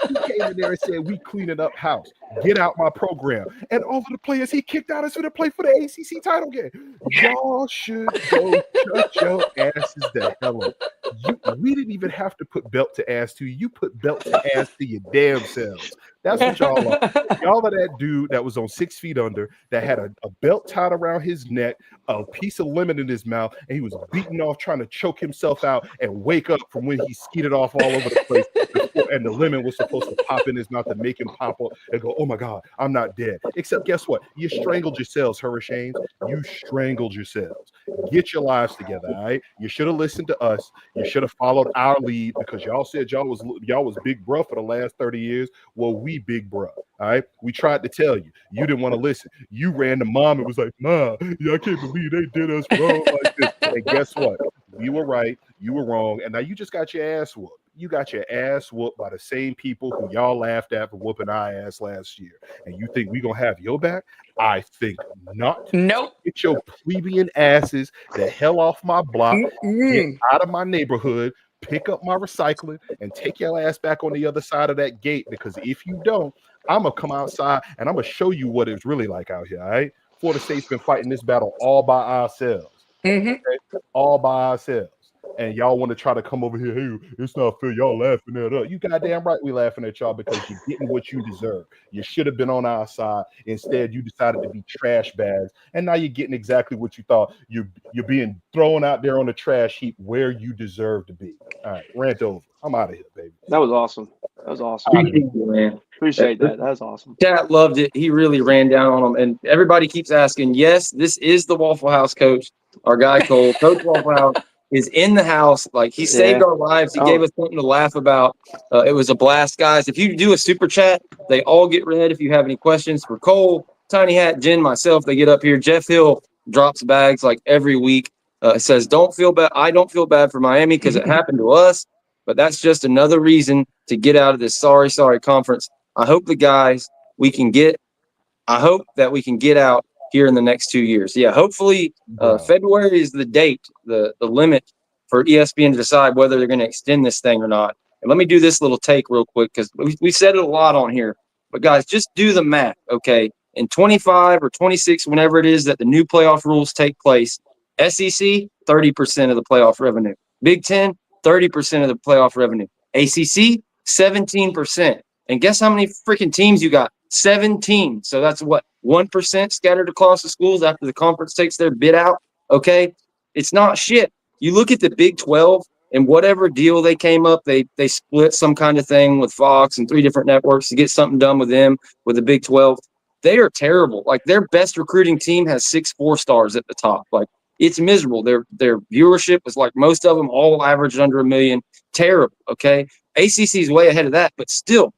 He came in there and said, we cleaning up house. Get out my program. And all of the players he kicked out is going to play for the ACC title game. Y'all should go shut your asses the hell up. We didn't even have to put belt to ass to you. You put belt to ass to your damn selves. That's what y'all are. Y'all are that dude that was on 6 feet under, that had a belt tied around his neck, a piece of lemon in his mouth, and he was beating off trying to choke himself out and wake up from when he skeeted off all over the place. And the lemon was supposed to pop in his mouth to make him pop up and go, oh my God, I'm not dead. Except guess what? You strangled yourselves, Hurricanes. You strangled yourselves. Get your lives together, all right? You should have listened to us. You should have followed our lead because y'all said y'all was big bruh for the last 30 years. Well, we big bruh, all right? We tried to tell you. You didn't want to listen. You ran to mom and was like, Ma, I can't believe they did us wrong like this. And guess what? You were right. You were wrong. And now you just got your ass whooped. You got your ass whooped by the same people who y'all laughed at for whooping our ass last year. And you think we gonna have your back? I think not. Nope. Get your plebeian asses the hell off my block. Get out of my neighborhood. pick up my recycling and take your ass back on the other side of that gate, because if you don't, I'm gonna come outside and I'm gonna show you what it's really like out here. All right, Florida State's been fighting this battle all by ourselves, Mhm. okay? All by ourselves. And y'all want to try to come over here, hey, it's not fair. Y'all laughing at us. You goddamn right we laughing at y'all, because you're getting what you deserve. You should have been on our side. Instead, you decided to be trash bags. And now you're getting exactly what you thought. You're being thrown out there on the trash heap where you deserve to be. All right, rant over. I'm out of here, baby. That was awesome. That was awesome. Appreciate you, man. Appreciate that. That was awesome. Chat loved it. He really ran down on them. And everybody keeps asking, yes, this is the Waffle House coach, our guy Cole. Coach Waffle House is in the house. Like, he saved our lives. He gave us something to laugh about. It was a blast, guys. If you do a super chat, they all get read. If you have any questions for Cole, Tiny Hat, Jen, myself, they get up here. Jeff Hill drops bags like every week. It says, don't feel bad. I don't feel bad for Miami because it happened to us, but that's just another reason to get out of this sorry conference. I hope that we can get out here in the next 2 years. Yeah, hopefully February is the date, the limit for ESPN to decide whether they're going to extend this thing or not. And let me do this little take real quick, because we said it a lot on here. But guys, just do the math, okay? In 25 or 26, whenever it is that the new playoff rules take place, SEC, 30% of the playoff revenue. Big Ten, 30% of the playoff revenue. ACC, 17%. And guess how many freaking teams you got? 17. So that's what, 1% scattered across the schools after the conference takes their bid out. Okay. It's not shit. You look at the Big 12 and whatever deal they came up, they split some kind of thing with Fox and 3 different networks to get something done with them, with the Big 12. They are terrible. Like, their best recruiting team has 6 4-stars at the top. Like, it's miserable. Their viewership is like most of them all averaged under 1 million. Terrible. Okay. ACC is way ahead of that, but still,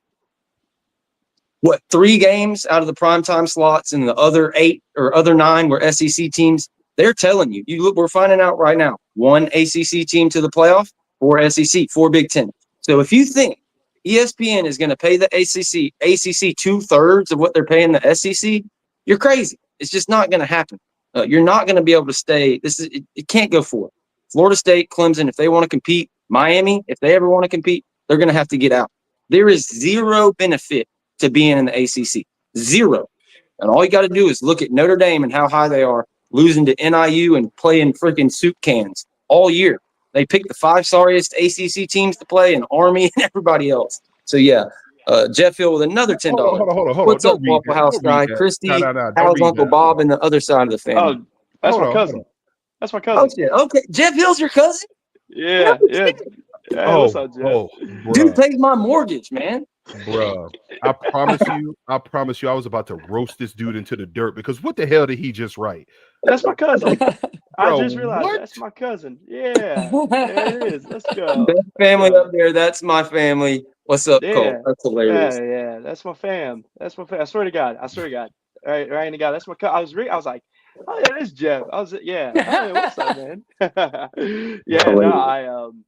what, 3 games out of the primetime slots, and the other 8 or other 9 were SEC teams. They're telling you. You look, we're finding out right now. 1 ACC team to the playoff, 4 SEC, 4 Big Ten. So if you think ESPN is going to pay the ACC 2/3 of what they're paying the SEC, you're crazy. It's just not going to happen. You're not going to be able to stay. It can't go forward. Florida State, Clemson, if they want to compete, Miami, if they ever want to compete, they're going to have to get out. There is zero benefit to being in the ACC. Zero. And all you got to do is look at Notre Dame and how high they are, losing to NIU and playing freaking soup cans all year. They picked the 5 sorriest ACC teams to play, and Army and everybody else. So, yeah, Jeff Hill with another $10. Hold on. What's up, Waffle House guy? Christy, how's Uncle Bob and the other side of the family? Oh, that's my cousin. That's my Oh, cousin. shit. Okay, Jeff Hill's your cousin? Yeah. Hey, what's up, Jeff? Dude pays my mortgage, man. Bro, I promise you, I was about to roast this dude into the dirt, because what the hell did he just write? That's my cousin. I Bro, just realized what? that's my cousin. Yeah, there it is. Let's go. Best family up there. That's my family. What's up, Yeah. Cole? That's hilarious. Yeah. That's my fam. That's my fam. I swear to God. All right, to God. That's my cousin. I was like, oh yeah, this is Jeff. Yeah. Oh, what's up, man?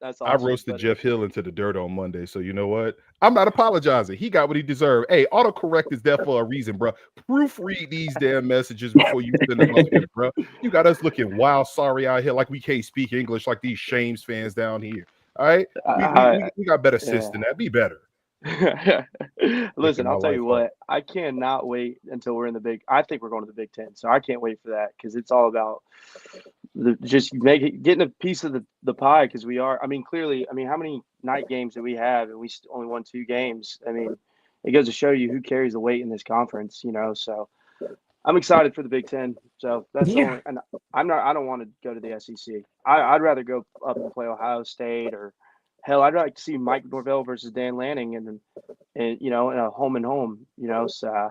That's awesome. I roasted Jeff Hill into the dirt on Monday, so you know what? I'm not apologizing. He got what he deserved. Hey, autocorrect is there for a reason, bro. Proofread these damn messages before you send them up here, bro. You got us looking wild sorry out here like we can't speak English like these Shames fans down here. All right? We got better sense than that. Be better. Listen, I'll tell you what, I cannot wait until we're in I think we're going to the Big Ten, so I can't wait for that, because it's all about getting a piece of the pie, because we are. I mean, clearly, how many night games do we have, and we only won 2 games? I mean, it goes to show you who carries the weight in this conference, So I'm excited for the Big Ten. So that's only, and I don't want to go to the SEC. I'd rather go up and play Ohio State, or hell, I'd like to see Mike Norvell versus Dan Lanning, and in a home and home, So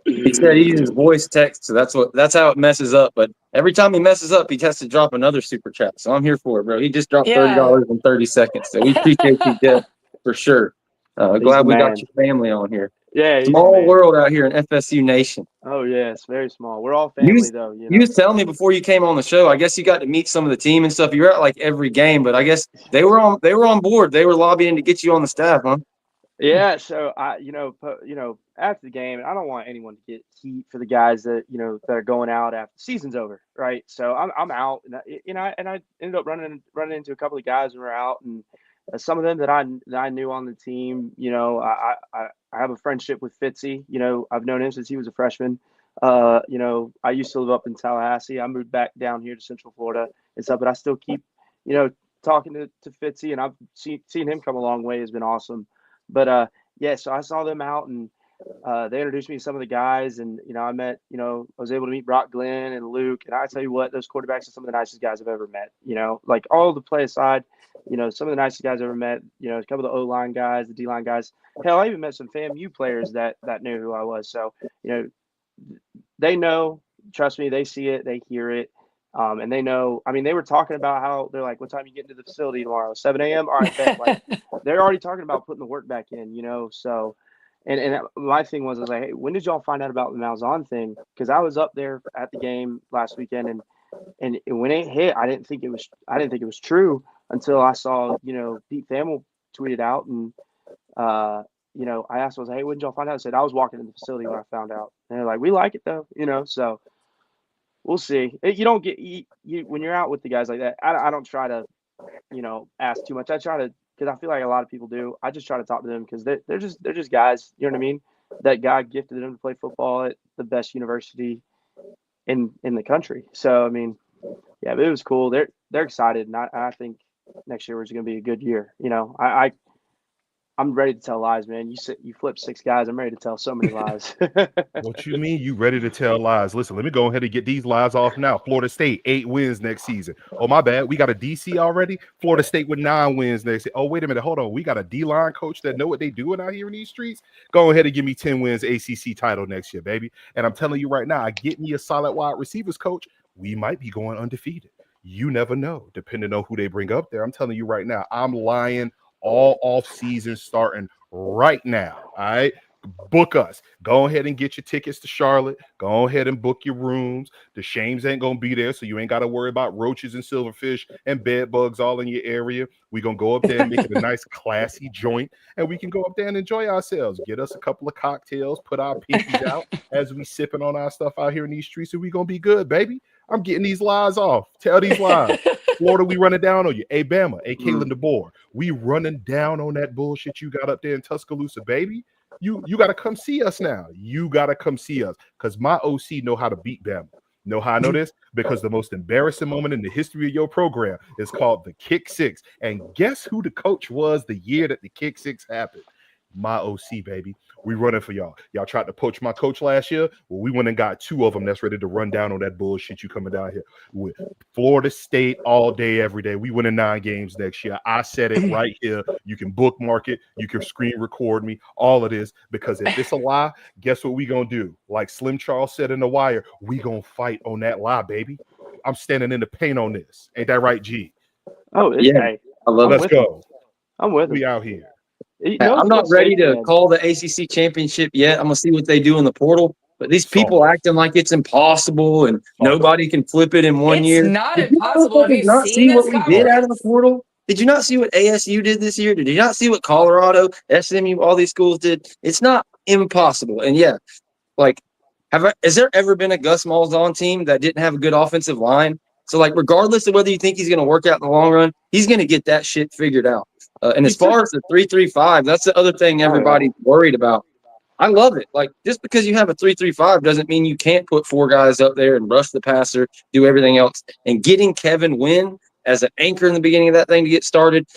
he said he uses voice text, so that's how it messes up. But every time he messes up, he has to drop another super chat. So I'm here for it, bro. He just dropped $30 in 30 seconds. So we appreciate you, Jeff, for sure. Glad we got your family on here. Yeah, small world out here in FSU Nation. Oh yeah, it's very small. We're all family though. You was telling me before you came on the show. I guess you got to meet some of the team and stuff. You were at like every game, but I guess they were on board. They were lobbying to get you on the staff, huh? Yeah, so after the game, and I don't want anyone to get heat for the guys that that are going out after the season's over, right? So I'm out, and I ended up running into a couple of guys when we were out, and some of them that I knew on the team. I have a friendship with Fitzy. I've known him since he was a freshman. I used to live up in Tallahassee. I moved back down here to Central Florida and stuff, but I still keep talking to Fitzy, and I've seen him come a long way. Has been awesome. But yeah, so I saw them out, and they introduced me to some of the guys, and I met, I was able to meet Brock Glenn and Luke, and I tell you what, those quarterbacks are some of the nicest guys I've ever met. Like all the play aside, some of the nicest guys I've ever met. A couple of the O-line guys, the D-line guys. Hell, I even met some FAMU players that knew who I was. So they know, trust me, they see it, they hear it. And they know, I mean, they were talking about how they're like, what time you get into the facility tomorrow? 7 a.m. All right, bet. Like, they're already talking about putting the work back in, so, and my thing was, I was like, hey, when did y'all find out about the Malzahn thing? Cause I was up there at the game last weekend, and when it hit, I didn't think it was true until I saw, Pete Thamel tweeted out, and, I asked, I was like, hey, when did y'all find out? I said, I was walking in the facility when I found out. And they're like, we like it though, so. We'll see. You don't get when you're out with the guys like that. I don't try to, ask too much. I try to, because I feel like a lot of people do. I just try to talk to them because they're just guys. You know what I mean? That God gifted them to play football at the best university in the country. So I mean, yeah, but it was cool. They're excited, and I think next year is going to be a good year. I'm ready to tell lies, man. You flip 6 guys. I'm ready to tell so many lies. What you mean you ready to tell lies? Listen, let me go ahead and get these lies off now. Florida State, 8 wins next season. Oh, my bad. We got a DC already. Florida State with 9 wins next season. Oh, wait a minute. Hold on. We got a D-line coach that know what they doing out here in these streets. Go ahead and give me 10 wins ACC title next year, baby. And I'm telling you right now, I get me a solid wide receivers coach. We might be going undefeated. You never know, depending on who they bring up there. I'm telling you right now, I'm lying all off season starting right now. All right. Book us. Go ahead and get your tickets to Charlotte. Go ahead and book your rooms. The Shames ain't gonna be there, so you ain't got to worry about roaches and silverfish and bed bugs all in your area. We're gonna go up there and make it a nice classy joint, and we can go up there and enjoy ourselves. Get us a couple of cocktails, put our pinkies out as we sipping on our stuff out here in these streets, and we gonna be good, baby. I'm getting these lies off. Tell these lies. Florida, we running down on you. Hey, Bama, hey, Kalen DeBoer, we running down on that bullshit you got up there in Tuscaloosa, baby. You got to come see us now. You got to come see us because my OC know how to beat Bama. Know how I know this? Because the most embarrassing moment in the history of your program is called the kick 6. And guess who the coach was the year that the kick 6 happened? My OC, baby. We running for y'all. Y'all tried to poach my coach last year. Well, we went and got 2 of them that's ready to run down on that bullshit you coming down here with. Florida State all day, every day. We winning 9 games next year. I said it right here. You can bookmark it. You can screen record me. All of this. Because if it's a lie, guess what we gonna do? Like Slim Charles said in The Wire, we gonna fight on that lie, baby. I'm standing in the paint on this. Ain't that right, G? Oh, Yeah, hey, I love it. Let's go. I'm with We him. out here. I'm not ready to call the ACC championship yet. I'm gonna see what they do in the portal. But these people acting like it's impossible and nobody can flip it in one year. It's not Did you impossible. Have you not seen see what this we conference? did out of the portal? Did you not see what ASU did this year? Did you not see what Colorado, SMU, all these schools did? It's not impossible. And yeah, like, has there ever been a Gus Malzahn team that didn't have a good offensive line? So, like, regardless of whether you think he's going to work out in the long run, he's going to get that shit figured out. And as far as the 3-3-5, that's the other thing everybody's worried about. I love it. Like, just because you have a 3-3-5 doesn't mean you can't put 4 guys up there and rush the passer, do everything else. And getting Kevin Wynn as an anchor in the beginning of that thing to get started,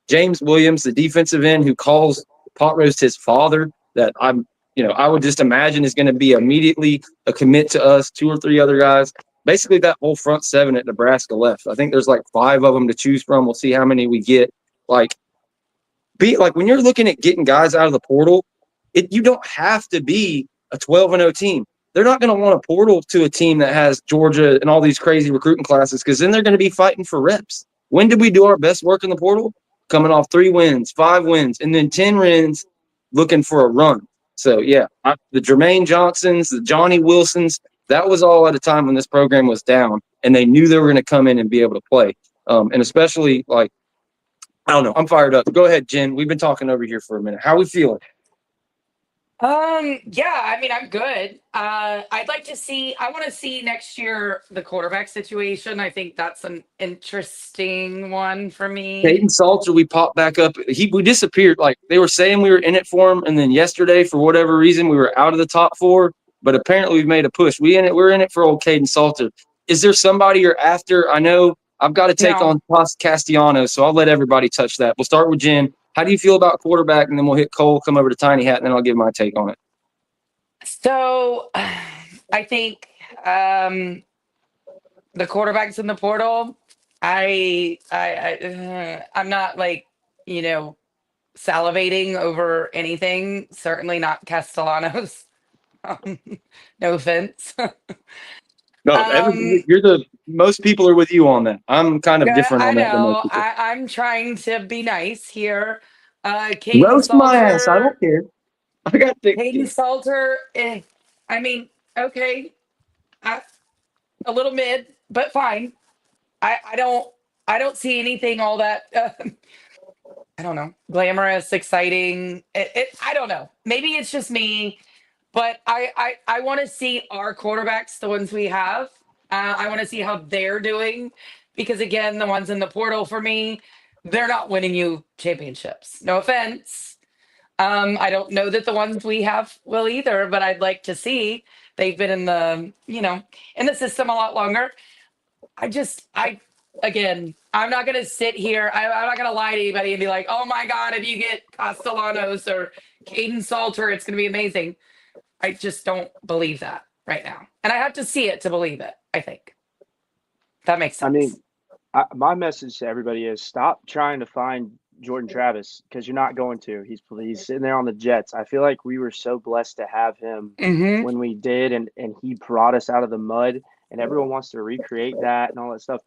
James Williams, the defensive end who calls Pot Roast his father, that I would just imagine is going to be immediately a commit to us, 2 or 3 other guys. Basically, that whole front 7 at Nebraska left. I think there's like 5 of them to choose from. We'll see how many we get. Like when you're looking at getting guys out of the portal, you don't have to be a 12-0 team. They're not going to want to portal to a team that has Georgia and all these crazy recruiting classes because then they're going to be fighting for reps. When did we do our best work in the portal? Coming off 3 wins, 5 wins, and then 10 wins looking for a run. So, yeah, the Jermaine Johnsons, the Johnny Wilsons, that was all at a time when this program was down, and they knew they were going to come in and be able to play. And especially, like, I don't know. I'm fired up. Go ahead, Jen. We've been talking over here for a minute. How are we feeling? Yeah, I mean, I'm good. I'd like to see, I want to see next year the quarterback situation. I think that's an interesting one for me. Caden Salter, we popped back up. We disappeared. Like they were saying we were in it for him, and then yesterday, for whatever reason, we were out of the top 4. But apparently, we've made a push. We're in it for old Caden Salter. Is there somebody you're after? I know I've got to take No. on Castellanos, so I'll let everybody touch that. We'll start with Jen. How do you feel about quarterback? And then we'll hit Cole, come over to Tiny Hat, and then I'll give my take on it. So I think the quarterbacks in the portal, I'm not like, salivating over anything. Certainly not Castellanos. No offense. No, most people are with you on that. I'm kind of Yeah, different I on that than most know. people. I'm trying to be nice here. Caden Roast my ass. I Salter. don't care. I got thick Caden skin. Salter. I mean, okay, a little mid, but fine. I don't see anything all that. I don't know, glamorous, exciting. I don't know. Maybe it's just me, but I want to see our quarterbacks, the ones we have. I want to see how they're doing because again, the ones in the portal for me, they're not winning you championships. No offense. I don't know that the ones we have will either, but I'd like to see. They've been in the in the system a lot longer. Again, I'm not going to sit here. I'm not going to lie to anybody and be like, oh my God, if you get Castellanos or Caden Salter, it's going to be amazing. I just don't believe that right now. And I have to see it to believe it, I think. That makes sense. I mean, my message to everybody is stop trying to find Jordan Travis because you're not going to. He's sitting there on the Jets. I feel like we were so blessed to have him Mm-hmm. when we did, and he brought us out of the mud. And everyone wants to recreate that and all that stuff.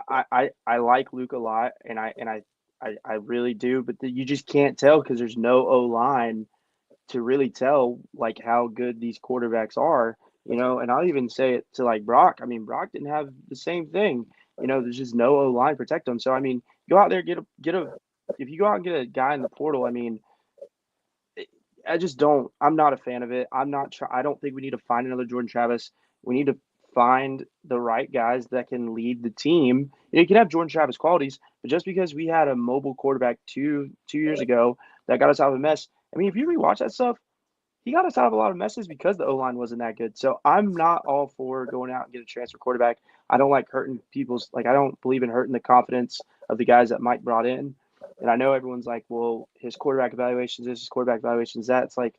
I like Luke a lot, and I really do, but you just can't tell because there's no O line to really tell like how good these quarterbacks are. And I'll even say it to like Brock. I mean, Brock didn't have the same thing. There's just no O line protect him. So I mean, go out there get a if you go out and get a guy in the portal. I mean, I just don't. I'm not a fan of it. I don't think we need to find another Jordan Travis. We need to find the right guys that can lead the team. You can have Jordan Travis qualities, but just because we had a mobile quarterback two years ago that got us out of a mess. I mean, if you rewatch that stuff, he got us out of a lot of messes because the O line wasn't that good. So I'm not all for going out and get a transfer quarterback. I don't like hurting people's I don't believe in hurting the confidence of the guys that Mike brought in. And I know everyone's like, well, his quarterback evaluations this, his quarterback evaluations that. It's like,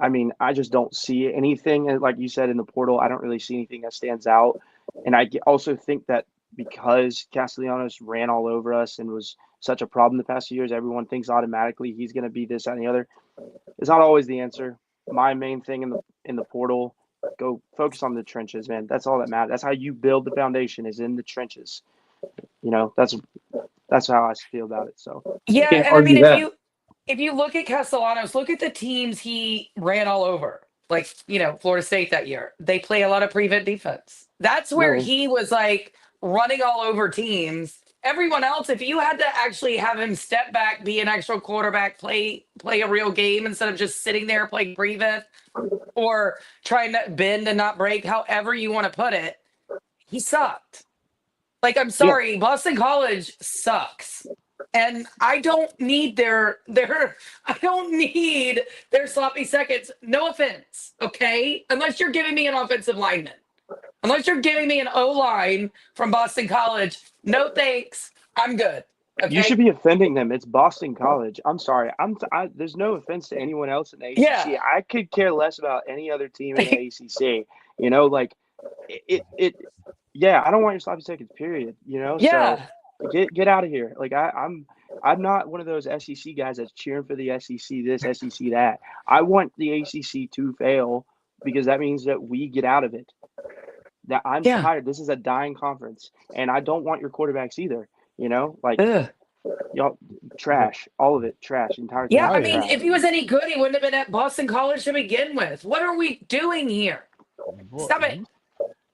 I mean, I just don't see anything. And like you said in the portal, I don't really see anything that stands out. And I also think that because Castellanos ran all over us and was such a problem the past few years, everyone thinks automatically he's going to be this, that, and the other. It's not always the answer. My main thing in the portal, go focus on the trenches, man. That's all that matters. That's how you build the foundation is in the trenches. That's how I feel about it. So Yeah, Can't and I mean argue that. if you look at Castellanos, look at the teams he ran all over. Like, Florida State that year. They play a lot of prevent defense. That's where no, he was like running all over teams. Everyone else, if you had to actually have him step back, be an actual quarterback, play a real game instead of just sitting there playing prevent or trying to bend and not break, however you want to put it, he sucked. Like, I'm yeah, sorry, Boston College sucks. And I don't need their I don't need their sloppy seconds. No offense, okay? Unless you're giving me an offensive lineman. Unless you're giving me an O-line from Boston College, no thanks. I'm good. you should Okay? be offending them. It's Boston College. I'm sorry. There's no offense to anyone else in the ACC. Yeah. I could care less about any other team in the ACC. Like yeah, I don't want your sloppy seconds, period. So Yeah. get out of here. Like I'm not one of those SEC guys that's cheering for the SEC this, SEC that. I want the ACC to fail because that means that we get out of it. That I'm Yeah. tired. This is a dying conference, and I don't want your quarterbacks either. Like Ugh. y'all trash, all of it trash, entire Yeah, thing I I mean, trash. if he was any good, he wouldn't have been at Boston College to begin with. What are we doing here? boy, Stop it.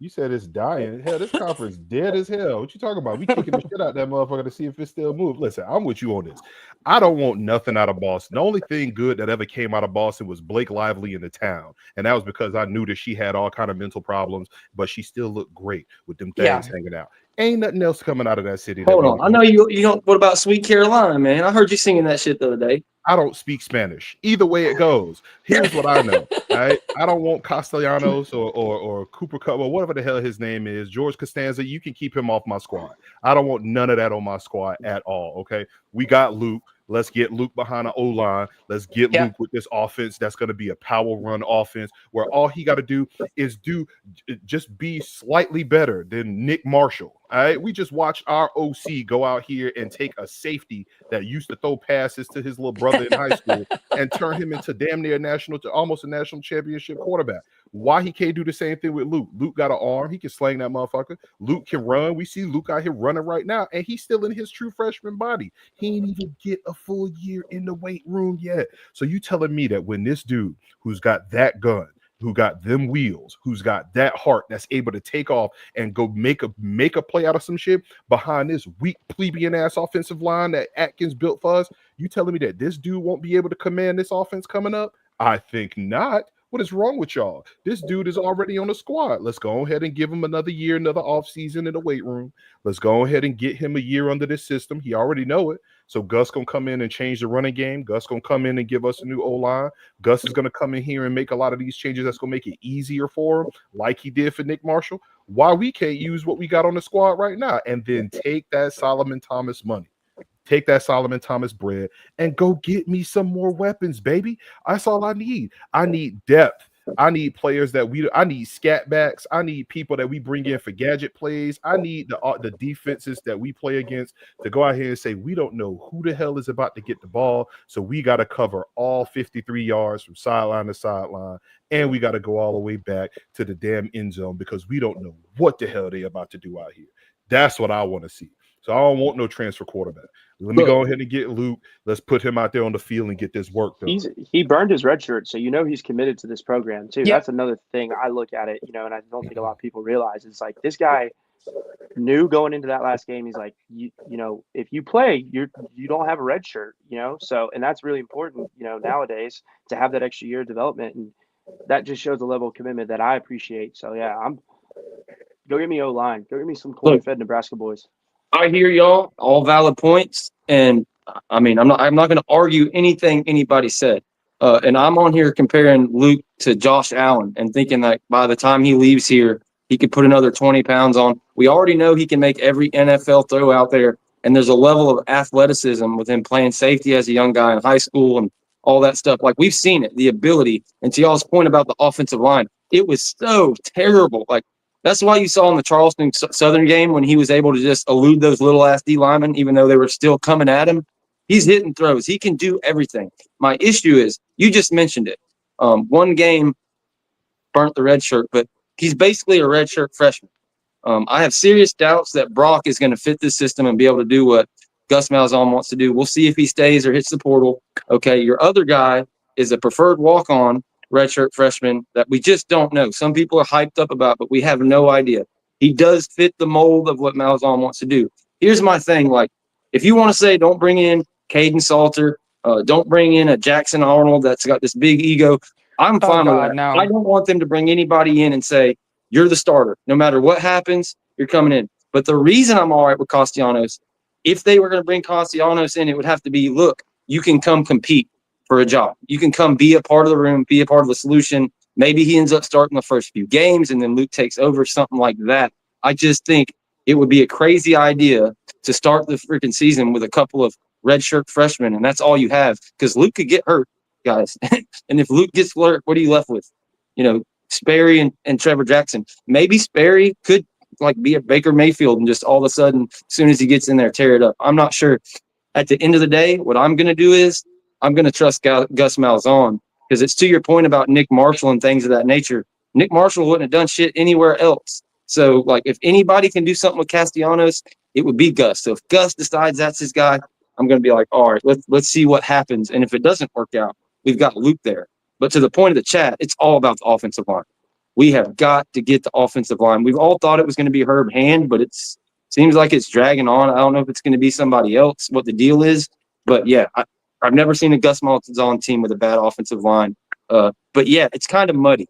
You said it's dying. Hell, this conference dead as hell. What you talking about? We kicking the shit out that motherfucker to see if it still moves. Listen, I'm with you on this. I don't want nothing out of Boston. The only thing good that ever came out of Boston was Blake Lively in the town, and that was because I knew that she had all kind of mental problems, but she still looked great with them things hanging out. Ain't nothing else coming out of that city. Hold on, I know you don't. What about Sweet Carolina, man? I heard you singing that shit the other day. I don't speak Spanish. Either way it goes. Here's what I know. Right? I don't want Castellanos or Cooper Cup or whatever the hell his name is. George Costanza, you can keep him off my squad. I don't want none of that on my squad at all. Okay. We got Luke. Let's get Luke behind the O-line. Let's get Luke with this offense that's going to be a power run offense where all he got to do is just be slightly better than Nick Marshall. All right. We just watched our OC go out here and take a safety that used to throw passes to his little brother in high school and turn him into damn near almost a national championship quarterback. Why he can't do the same thing with Luke? Luke got an arm. He can slang that motherfucker. Luke can run. We see Luke out here running right now, and he's still in his true freshman body. He ain't even get a full year in the weight room yet. So you telling me that when this dude who's got that gun, who got them wheels, who's got that heart that's able to take off and go make a play out of some shit behind this weak plebeian ass offensive line that Atkins built for us, you telling me that this dude won't be able to command this offense coming up? I think not. What is wrong with y'all? This dude is already on the squad. Let's go ahead and give him another year, another offseason in the weight room. Let's go ahead and get him a year under this system. He already know it. So Gus going to come in and change the running game. Gus going to come in and give us a new O-line. Gus is going to come in here and make a lot of these changes that's going to make it easier for him, like he did for Nick Marshall. Why we can't use what we got on the squad right now and then take that Solomon Thomas money? Take that Solomon Thomas bread and go get me some more weapons, baby. That's all I need. I need depth. I need players I need scat backs. I need people that we bring in for gadget plays. I need the defenses that we play against to go out here and say, we don't know who the hell is about to get the ball. So we got to cover all 53 yards from sideline to sideline. And we got to go all the way back to the damn end zone because we don't know what the hell they're about to do out here. That's what I want to see. So I don't want no transfer quarterback. Let me go ahead and get Luke. Let's put him out there on the field and get this work done. He burned his red shirt, so he's committed to this program too. Yep. That's another thing I look at it, and I don't think a lot of people realize. It's like this guy knew going into that last game. He's like, if you play, you don't have a red shirt, So, and that's really important, nowadays to have that extra year of development, and that just shows the level of commitment that I appreciate. So yeah, go get me O-line, go get me some corn-fed Nebraska boys. I hear y'all, all valid points, and I mean, I'm not going to argue anything anybody said. And I'm on here comparing Luke to Josh Allen and thinking that by the time he leaves here, he could put another 20 pounds on. We already know he can make every NFL throw out there, and there's a level of athleticism with him playing safety as a young guy in high school and all that stuff. Like, we've seen it, the ability. And to y'all's point about the offensive line, it was so terrible. Like, that's why you saw in the Charleston Southern game when he was able to just elude those little-ass D linemen, even though they were still coming at him. He's hitting throws. He can do everything. My issue is, you just mentioned it. One game burnt the red shirt, but he's basically a red shirt freshman. I have serious doubts that Brock is going to fit this system and be able to do what Gus Malzahn wants to do. We'll see if he stays or hits the portal. Okay, your other guy is a preferred walk-on redshirt freshman that we just don't know. Some people are hyped up about, but we have no idea. He does fit the mold of what Malzahn wants to do. Here's my thing. Like, if you want to say don't bring in Caden Salter, don't bring in a Jackson Arnold that's got this big ego, I'm fine with that. No. I don't want them to bring anybody in and say, you're the starter. No matter what happens, you're coming in. But the reason I'm all right with Castellanos, if they were going to bring Castellanos in, it would have to be, look, you can come compete for a job. You can come be a part of the room, be a part of the solution. Maybe he ends up starting the first few games and then Luke takes over, something like that. I just think it would be a crazy idea to start the freaking season with a couple of redshirt freshmen, and that's all you have, because Luke could get hurt, guys. And if Luke gets hurt, what are you left with? Sperry and Trevor Jackson. Maybe Sperry could be a Baker Mayfield and just all of a sudden, as soon as he gets in there, tear it up. I'm not sure. At the end of the day, what I'm going to do is I'm going to trust Gus Malzahn, because it's to your point about Nick Marshall and things of that nature. Nick Marshall wouldn't have done shit anywhere else. So, if anybody can do something with Castellanos, it would be Gus. So if Gus decides that's his guy, I'm going to be like, all right, let's see what happens. And if it doesn't work out, we've got Luke there. But to the point of the chat, it's all about the offensive line. we have got to get the offensive line. We've all thought it was going to be Herb Hand, but seems like it's dragging on. I don't know if it's going to be somebody else, what the deal is. But, yeah, I've never seen a Gus Malzahn team with a bad offensive line. But, yeah, it's kind of muddy.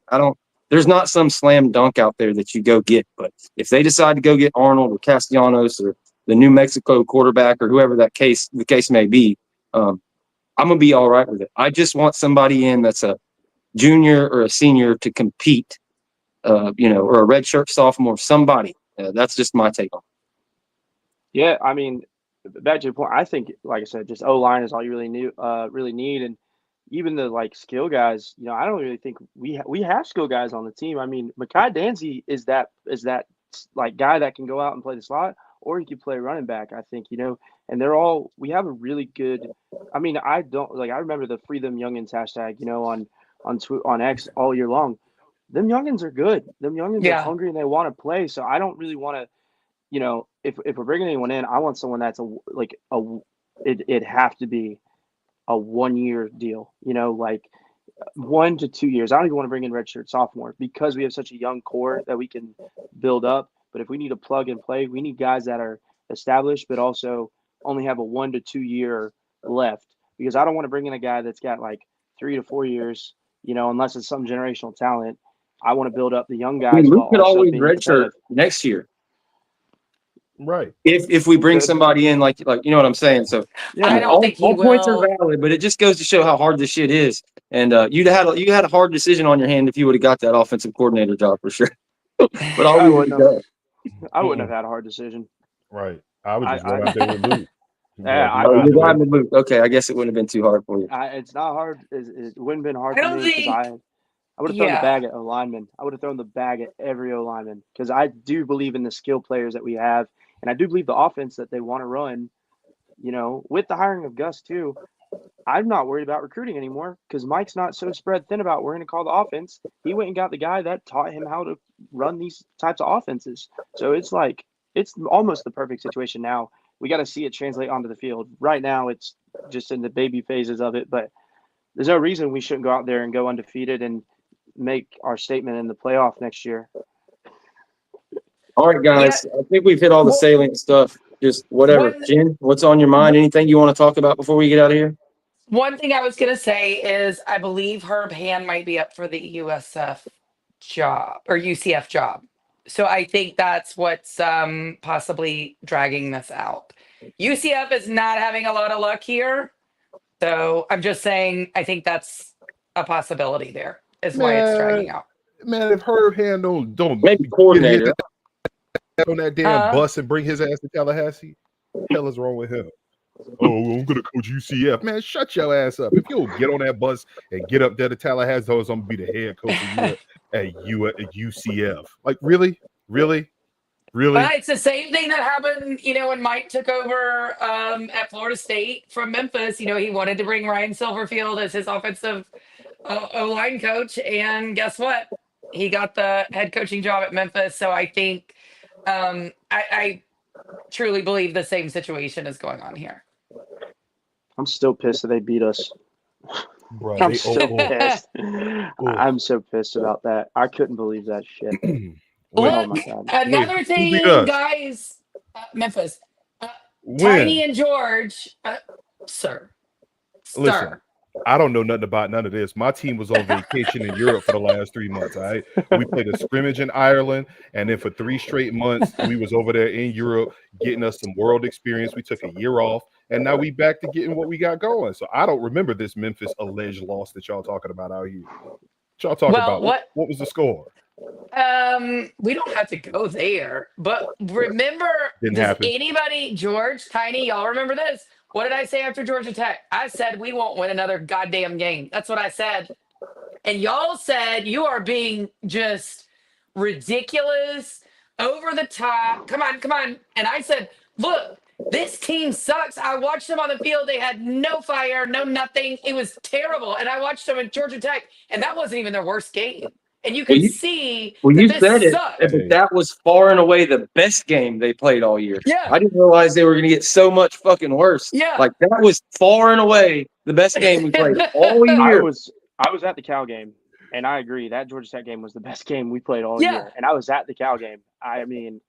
There's not some slam dunk out there that you go get. But if they decide to go get Arnold or Castellanos or the New Mexico quarterback or whoever the case may be, I'm going to be all right with it. I just want somebody in that's a junior or a senior to compete, or a redshirt sophomore, somebody. That's just my take on it. Yeah, I mean, back to your point, I think, like I said, just O-line is all you really need. And even the skill guys, I don't really think we have skill guys on the team. I mean, Mekhi Danzy is that guy that can go out and play the slot, or he could play running back, I think, and we have a really good, I mean, I remember the Free Them Youngins hashtag, on X all year long. Them youngins are good. Them youngins are hungry and they want to play. So I don't really want to, if we're bringing anyone in, I want someone that's it'd have to be a 1-year deal, 1 to 2 years. I don't even want to bring in redshirt sophomore because we have such a young core that we can build up. But if we need a plug and play, we need guys that are established, but also only have a 1 to 2 year left, because I don't want to bring in a guy that's got 3 to 4 years, unless it's some generational talent. I want to build up the young guys. We could always redshirt next year. Right. If we bring somebody in, like you know what I'm saying. So yeah, I don't think he all will. points are valid, but it just goes to show how hard this shit is. And you had a hard decision on your hand if you would have got that offensive coordinator job for sure. But I wouldn't have had a hard decision. Right. I would just run out there with Luke. Yeah, okay. I guess it wouldn't have been too hard for you. It's not hard. It wouldn't have been hard for me because I would have thrown the bag at O-linemen. I would have thrown the bag at every O-lineman because I do believe in the skill players that we have, and I do believe the offense that they want to run. With the hiring of Gus too, I'm not worried about recruiting anymore because Mike's not so spread thin about we're going to call the offense. He went and got the guy that taught him how to run these types of offenses. So it's almost the perfect situation now. We got to see it translate onto the field. Right now, it's just in the baby phases of it, but there's no reason we shouldn't go out there and go undefeated and make our statement in the playoff next year. All right, guys. I think we've hit all the salient stuff. Just whatever. Jen, what's on your mind? Anything you want to talk about before we get out of here? One thing I was going to say is I believe Herb Hand might be up for the USF job or UCF job. So I think that's what's possibly dragging this out. UCF is not having a lot of luck here. So I'm just saying I think that's a possibility there is why it's dragging out. Man, if Herb Hand don't maybe coordinator on that damn bus and bring his ass to Tallahassee, what the hell is wrong with him? Oh, I'm gonna coach UCF. Man, shut your ass up. If you'll get on that bus and get up there to Tallahassee, I'm gonna be the head coach at UCF. Really? But it's the same thing that happened, when Mike took over at Florida State from Memphis. He wanted to bring Ryan Silverfield as his offensive O-line coach, and guess what? He got the head coaching job at Memphis. So I think I truly believe the same situation is going on here. I'm still pissed that they beat us. Bro, I'm still pissed. I'm so pissed about that. I couldn't believe that shit. Oh my God. Another thing, guys, Memphis. Tiny and George, sir. Listen, I don't know nothing about none of this. My team was on vacation in Europe for the last 3 months. All right, we played a scrimmage in Ireland, and then for 3 straight months, we was over there in Europe getting us some world experience. We took a year off, and now we back to getting what we got going. So I don't remember this Memphis alleged loss that y'all talking about out here. What y'all talking about? What was the score? We don't have to go there, but remember, anybody, George, Tiny, y'all remember this? What did I say after Georgia Tech? I said we won't win another goddamn game. That's what I said. And y'all said you are being just ridiculous, over the top. Come on. And I said, look, this team sucks. I watched them on the field. They had no fire, no nothing. It was terrible. And I watched them at Georgia Tech, and that wasn't even their worst game. And you can see this sucked. But that was far and away the best game they played all year. Yeah. I didn't realize they were going to get so much fucking worse. Yeah. That was far and away the best game we played all year. I was at the Cal game. And I agree that Georgia Tech game was the best game we played all Yeah. year. And I was at the Cal game. I mean,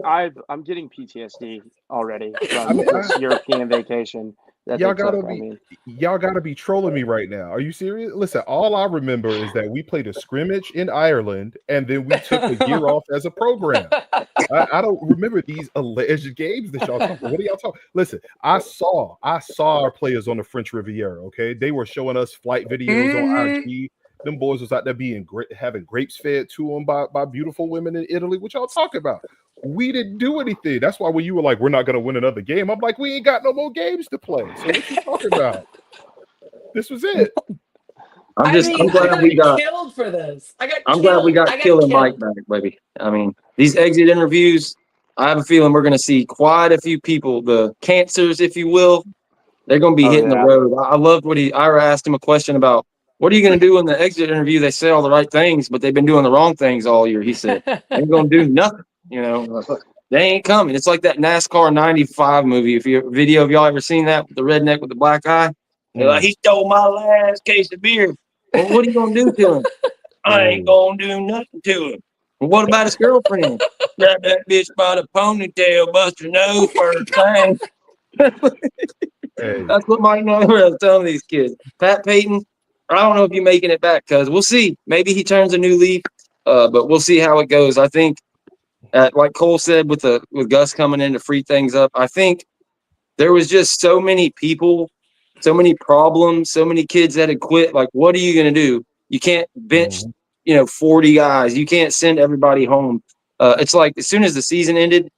I'm getting PTSD already from this European vacation that Y'all they gotta took. be I mean, y'all gotta be trolling me right now. Are you serious? Listen, all I remember is that we played a scrimmage in Ireland and then we took a year off as a program. I don't remember these alleged games that y'all talking about. What are y'all talking? Listen, I saw our players on the French Riviera. Okay, they were showing us flight videos on IG. Them boys was out there being great, having grapes fed to them by beautiful women in Italy. What y'all talking about? We didn't do anything. That's why when you were like, we're not going to win another game, I'm like, we ain't got no more games to play. So what you talking about? This was it. I'm I glad we got killed for this. I'm glad we got Killer Mike back, baby. I mean, these exit interviews, I have a feeling we're going to see quite a few people, the cancers, if you will. They're going to be hitting the road. I loved what Ira asked him a question about, what are you going to do in the exit interview? They say all the right things, but they've been doing the wrong things all year. He said, they ain't going to do nothing. You know, they ain't coming. It's like that NASCAR 95 movie. If you video, have y'all ever seen that with the redneck with the black eye? They're like, he stole my last case of beer. Well, what are you going to do to him? I ain't going to do nothing to him. Well, what about his girlfriend? Grab that bitch by the ponytail, bust her nose first thing. Hey. That's what Mike Norvell was telling these kids. Pat Payton, I don't know if you're making it back, because we'll see. Maybe he turns a new leaf, but we'll see how it goes. I think, like Cole said, with Gus coming in to free things up, I think there was just so many people, so many problems, so many kids that had quit. Like, what are you going to do? You can't bench, 40 guys. You can't send everybody home. It's like as soon as the season ended,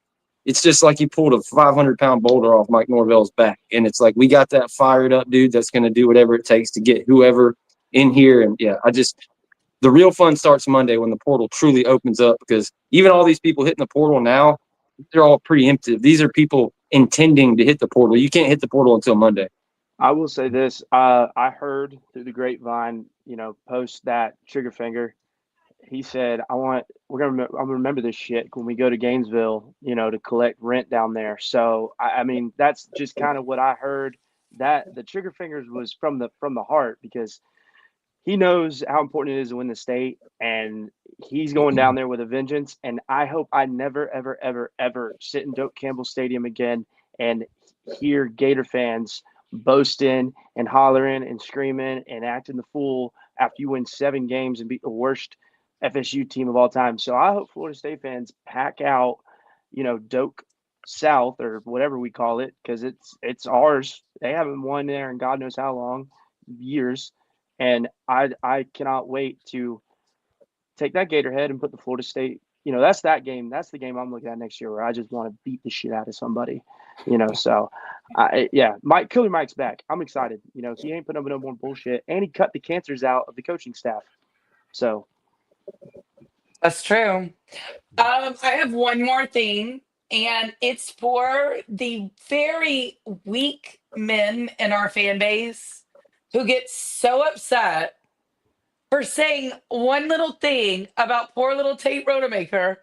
it's just like you pulled a 500-pound boulder off Mike Norvell's back. And it's like, we got that fired up dude that's going to do whatever it takes to get whoever in here. And yeah, the real fun starts Monday when the portal truly opens up, because even all these people hitting the portal now, they're all preemptive. These are people intending to hit the portal. You can't hit the portal until Monday. I will say this. I heard through the grapevine, post that trigger finger. He said, I'm gonna remember this shit when we go to Gainesville, to collect rent down there. So I mean, that's just kind of what I heard. That the trigger fingers was from the heart, because he knows how important it is to win the state, and he's going down there with a vengeance. And I hope I never, ever, ever, ever sit in Doak Campbell Stadium again and hear Gator fans boasting and hollering and screaming and acting the fool after you win 7 games and beat the worst FSU team of all time. So I hope Florida State fans pack out, Doak South or whatever we call it, because it's ours. They haven't won there in God knows how long, years. And I cannot wait to take that Gator head and put the Florida State, that's that game. That's the game I'm looking at next year, where I just want to beat the shit out of somebody, So, Killer Mike's back. I'm excited. He ain't putting up no more bullshit, and he cut the cancers out of the coaching staff. So That's true. I have one more thing, and it's for the very weak men in our fan base who get so upset for saying one little thing about poor little Tate Rodemaker.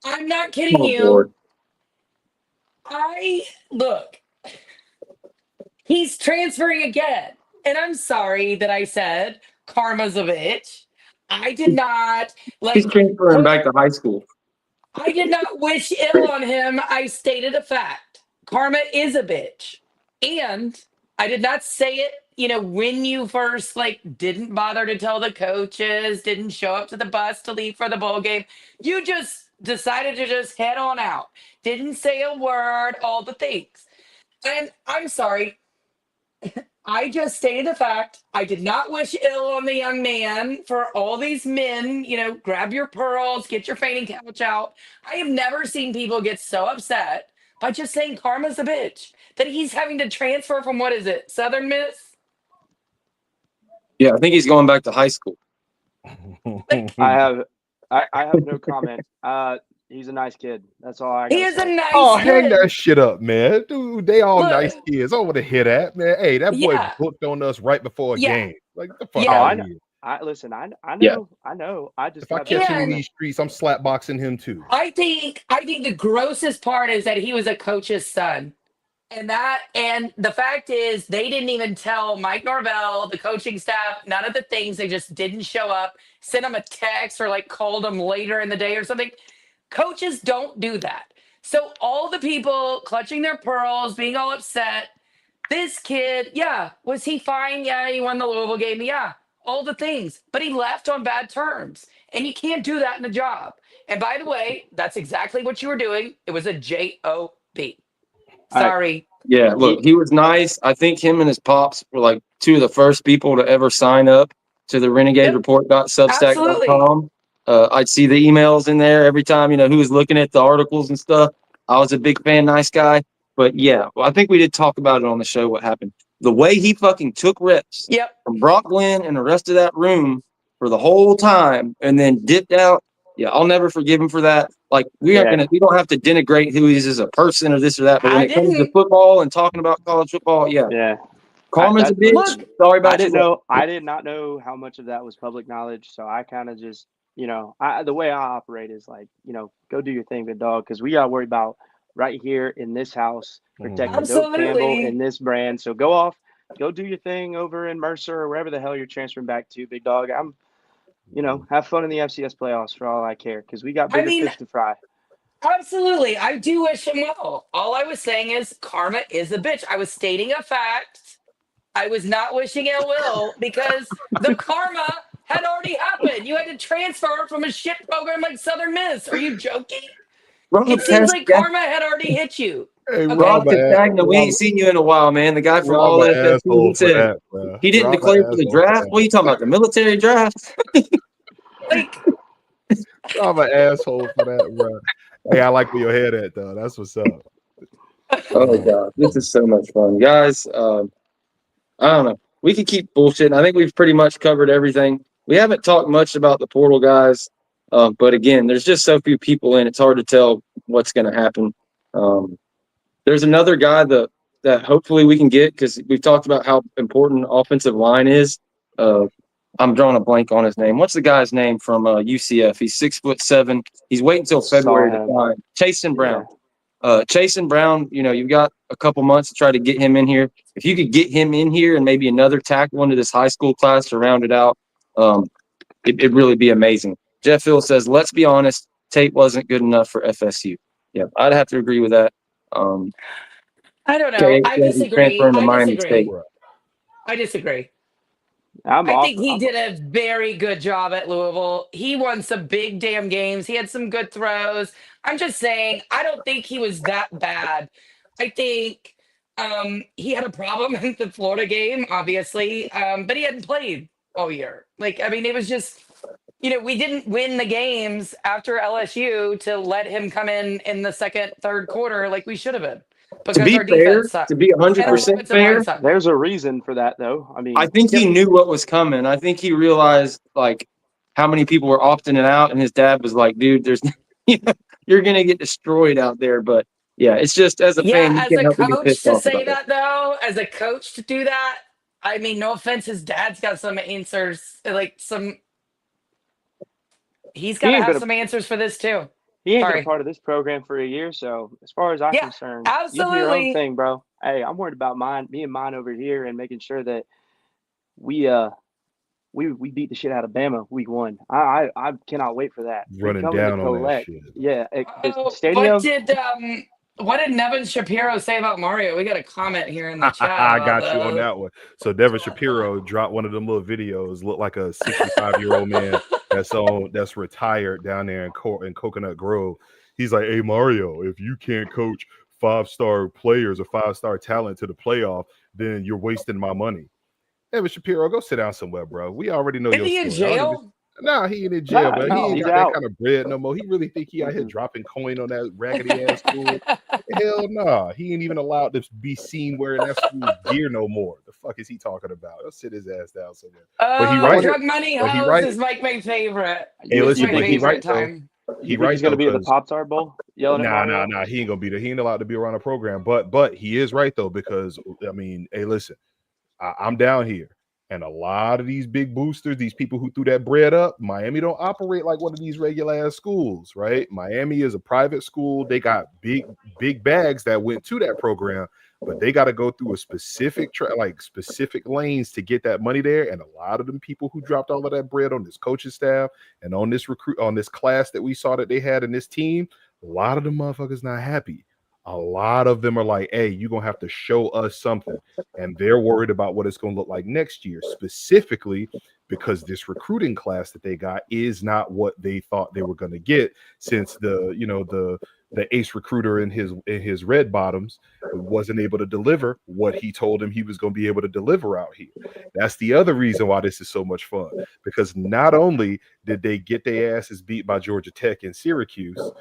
I'm not kidding Oh, you. Lord. Look, he's transferring again. And I'm sorry that I said karma's a bitch. I did not He's transferring back to high school. I did not wish ill on him. I stated a fact. Karma is a bitch. And I did not say it, when you first didn't bother to tell the coaches, didn't show up to the bus to leave for the bowl game. You just decided to just head on out. Didn't say a word, all the things. And I'm sorry. I just stated the fact. I did not wish ill on the young man. For all these men, grab your pearls, get your fainting couch out. I have never seen people get so upset by just saying karma's a bitch that he's having to transfer from, what is it, Southern Miss? Yeah, I think he's going back to high school. I have no comment. He's a nice kid. That's all I got. He is a nice Oh, kid. hang that shit up, man. Dude, they all nice kids. I want to hear that, man. Hey, that boy booked on us right before a game. Like, the fuck out of here. I know. Yeah. I know. I just If I catch him in these streets, I'm slapboxing him too. I think the grossest part is that he was a coach's son. And the fact is, they didn't even tell Mike Norvell, the coaching staff, none of the things. They just didn't show up, sent him a text or like called him later in the day or something. Coaches don't do that. So all the people clutching their pearls, being all upset. This kid, yeah, was he fine? Yeah, he won the Louisville game. Yeah, all the things, but he left on bad terms, and you can't do that in a job. And by the way, that's exactly what you were doing. It was a job. All right. Sorry. Yeah, look, he was nice. I think him and his pops were like two of the first people to ever sign up to the Renegade Yep, Report.substack.com. I'd see the emails in there every time, who was looking at the articles and stuff. I was a big fan, nice guy. But yeah, well, I think we did talk about it on the show, what happened. The way he fucking took reps Yep. from Brock Glenn and the rest of that room for the whole time and then dipped out. Yeah, I'll never forgive him for that. Like we don't have to denigrate who he is as a person or this or that. But when I it comes to didn't. football and talking about college football, yeah, Yeah. karma's a bitch. Look, Sorry about I did not know how much of that was public knowledge. So I kind of just, the way I operate is like, go do your thing, good dog. Cause we got to worry about right here in this house, protecting Doak Campbell absolutely. and this brand. So go do your thing over in Mercer or wherever the hell you're transferring back to, big dog. Have fun in the FCS playoffs for all I care. Cause we got I bigger mean, fish to fry. absolutely. I do wish him well. All I was saying is karma is a bitch. I was stating a fact. I was not wishing ill will because the karma had already happened. You had to transfer from a shit program like Southern Miss. Are you joking? It seems like karma had already hit you. Hey, Okay. Rob Castagna, we ain't seen you in a while, man. The guy from all FSU, he said he didn't declare for the draft. What are you talking about? The military draft? Like, I'm an asshole for that, bro. Hey, I like where your head at, though. That's what's up. Oh god, this is so much fun, guys. I don't know. We could keep bullshitting. I think we've pretty much covered everything. We haven't talked much about the portal guys, but again, there's just so few people in. It's hard to tell what's going to happen. There's another guy that hopefully we can get because we've talked about how important offensive line is. I'm drawing a blank on his name. What's the guy's name from UCF? He's 6'7". He's waiting until February to sign. Chasen Brown. Chasen Brown, you've got a couple months to try to get him in here. If you could get him in here and maybe another tackle into this high school class to round it out, it'd really be amazing. Jeff Hill says, let's be honest, Tate wasn't good enough for FSU. Yeah, I'd have to agree with that. I don't know. I disagree. I disagree. I think he did a very good job at Louisville. He won some big damn games. He had some good throws. I'm just saying, I don't think he was that bad. I think he had a problem in the Florida game, obviously, but he hadn't played all year. It was just, we didn't win the games after LSU to let him come in the second, third quarter like we should have been. Because to be our defense fair, sucked. to be 100% fair, there's a reason for that, though. I think he knew what was coming. I think he realized how many people were opting it out, and his dad was like, "Dude, there's you're gonna get destroyed out there." But yeah, it's just as a fan, as a coach to say that though, as a coach to do that. I mean, no offense, his dad's got some answers. He's got to have some answers for this too. He ain't been a part of this program for a year, so as far as I'm concerned, absolutely. You do your own thing, bro. Hey, I'm worried about me and mine over here, and making sure that we beat the shit out of Bama week 1. I cannot wait for that. Running down on that shit. Yeah, stadium. What did Nevin Shapiro say about Mario? We got a comment here in the chat. I got you on that one. So Nevin Shapiro dropped one of them little videos, looked like a 65-year-old man that's retired down there in Coconut Grove. He's like, "Hey Mario, if you can't coach 5-star players or 5-star talent to the playoff, then you're wasting my money." Nevin Shapiro, go sit down somewhere, bro. We already know your story. Is he in jail? Nah, he ain't in jail, but he ain't got that kind of bread no more. He really think he out here dropping coin on that raggedy ass school? Hell nah. He ain't even allowed to be seen wearing that school gear no more. The fuck is he talking about? Let's sit his ass down somewhere. But he right. Drug money hoes is my favorite. Hey, listen, but he right time. He's gonna be at the Pop-Tart Bowl? Nah. He ain't gonna be there. He ain't allowed to be around a program. But he is right though, because hey, listen, I'm down here. And a lot of these big boosters, these people who threw that bread up, Miami don't operate like one of these regular ass schools, right? Miami is a private school. They got big bags that went to that program. but they got to go through a specific specific lanes to get that money there. And a lot of them people who dropped all of that bread on this coaching staff and on this class that we saw that they had in this team, a lot of them motherfuckers not happy. A lot of them are like, hey, you're going to have to show us something. And they're worried about what it's going to look like next year, specifically because this recruiting class that they got is not what they thought they were going to get, since the ace recruiter in his red bottoms wasn't able to deliver what he told him he was going to be able to deliver out here. That's the other reason why this is so much fun, because not only did they get their asses beat by Georgia Tech and Syracuse,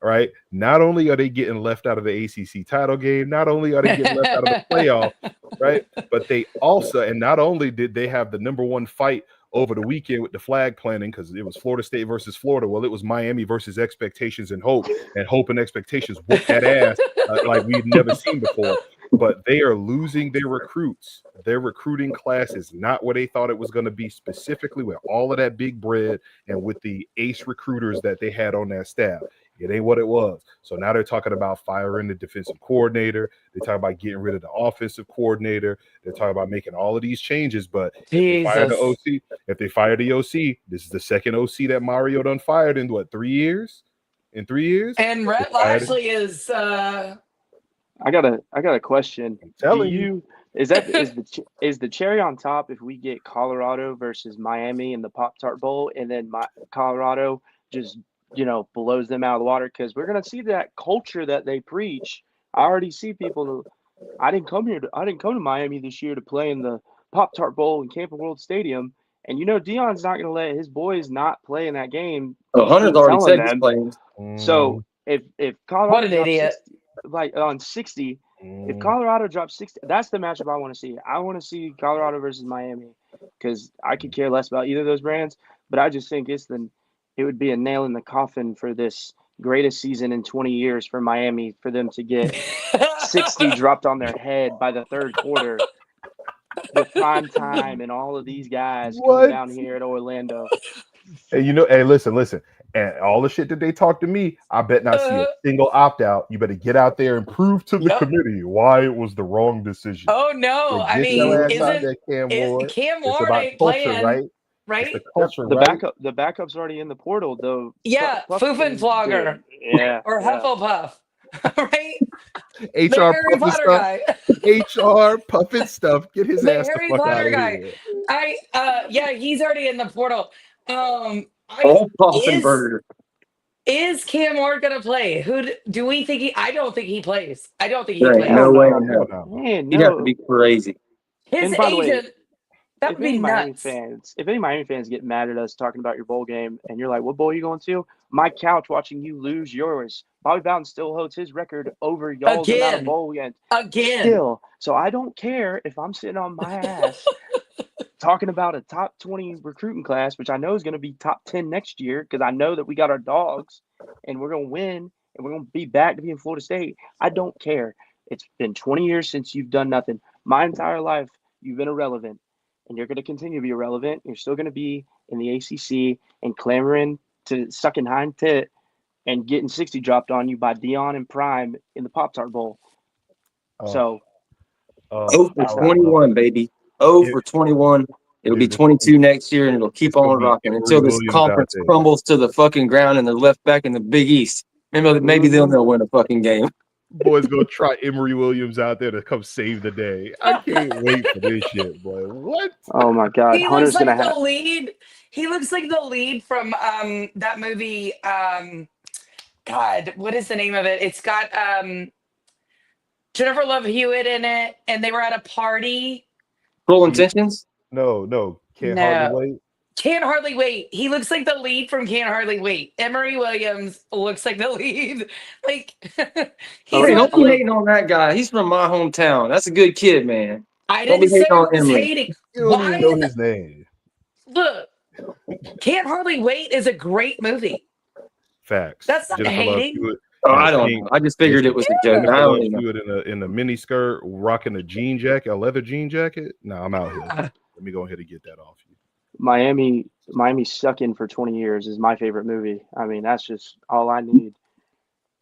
right? Not only are they getting left out of the ACC title game, not only are they getting left out of the playoff, right? But they also, and not only did they have the number one fight over the weekend with the flag planting, because it was Florida State versus Florida. Well, it was Miami versus expectations and hope and expectations whooped that ass like we've never seen before. But they are losing their recruits. Their recruiting class is not where they thought it was going to be, specifically with all of that big bread and with the ace recruiters that they had on that staff. It ain't what it was. So now they're talking about firing the defensive coordinator. They're talking about getting rid of the offensive coordinator. They're talking about making all of these changes. But if they fire the OC, this is the second OC that Mario done fired in what, 3 years? In 3 years? And Rhett Lashley is I got a question. I'm telling you. Is the cherry on top if we get Colorado versus Miami in the Pop-Tart Bowl, and then Colorado just blows them out of the water? Because we're gonna see that culture that they preach. I already see people. I didn't come to Miami this year to play in the Pop-Tart Bowl in Camping World Stadium, and Deion's not gonna let his boys not play in that game. Hunter's already said he's playing. So if Colorado, what an idiot, 60, on 60. If Colorado drops 60, that's the matchup I want to see. I want to see Colorado versus Miami, because I could care less about either of those brands. But I just think it would be a nail in the coffin for this greatest season in 20 years for Miami, for them to get 60 dropped on their head by the third quarter with prime time and all of these guys coming down here at Orlando. Hey, listen. And all the shit that they talk to me, I bet not see a single opt-out. You better get out there and prove to the committee why it was the wrong decision. Oh, no. I mean, Cam Ward ain't playing, right? The culture, the backup's already in the portal, though. Yeah, Fuffenflogger. Yeah. Or Hufflepuff, right? HR Puffin stuff. HR Puffin stuff. Get his ass the fuck out of here. He's already in the portal. Is Cam Ward gonna play? Who do we think I don't think he plays. I don't think he plays. No way. Man, You'd have to be crazy. His agent. That would be nuts. If any Miami fans get mad at us talking about your bowl game, and you're like, "What bowl are you going to?" My couch watching you lose yours. Bobby Bowden still holds his record over y'all's amount of bowl games. Again. Still. So I don't care if I'm sitting on my ass talking about a top 20 recruiting class, which I know is going to be top 10 next year, because I know that we got our dogs and we're going to win and we're going to be back to be in Florida State. I don't care. It's been 20 years since you've done nothing. My entire life, you've been irrelevant, and you're going to continue to be irrelevant. You're still going to be in the ACC and clamoring to sucking hind tit and getting 60 dropped on you by Deion and Prime in the Pop-Tart Bowl. 0 for 21, baby. 0 for 21. It'll be 22 next year, and it'll keep on rocking until this conference crumbles to the fucking ground and they're left back in the Big East. Maybe they'll win a fucking game. Boys gonna try Emory Williams out there to come save the day. I can't wait for this shit, boy. What? Oh my God! He looks like the lead. He looks like the lead from that movie. God, what is the name of it? It's got Jennifer Love Hewitt in it, and they were at a party. Full Intentions? No. Can't hardly wait. Can't Hardly Wait. He looks like the lead from Can't Hardly Wait. Emory Williams looks like the lead. Like, don't be hating on that guy. He's from my hometown. That's a good kid, man. I didn't say I was hating. You don't even know his name. Look, Can't Hardly Wait is a great movie. Facts. That's not hating. I don't know. I just figured it was a joke. I don't know. Do it in a mini skirt, rocking a leather jean jacket. No, I'm out here. Let me go ahead and get that off you. Miami sucking for 20 years is my favorite movie. I mean, that's just all I need.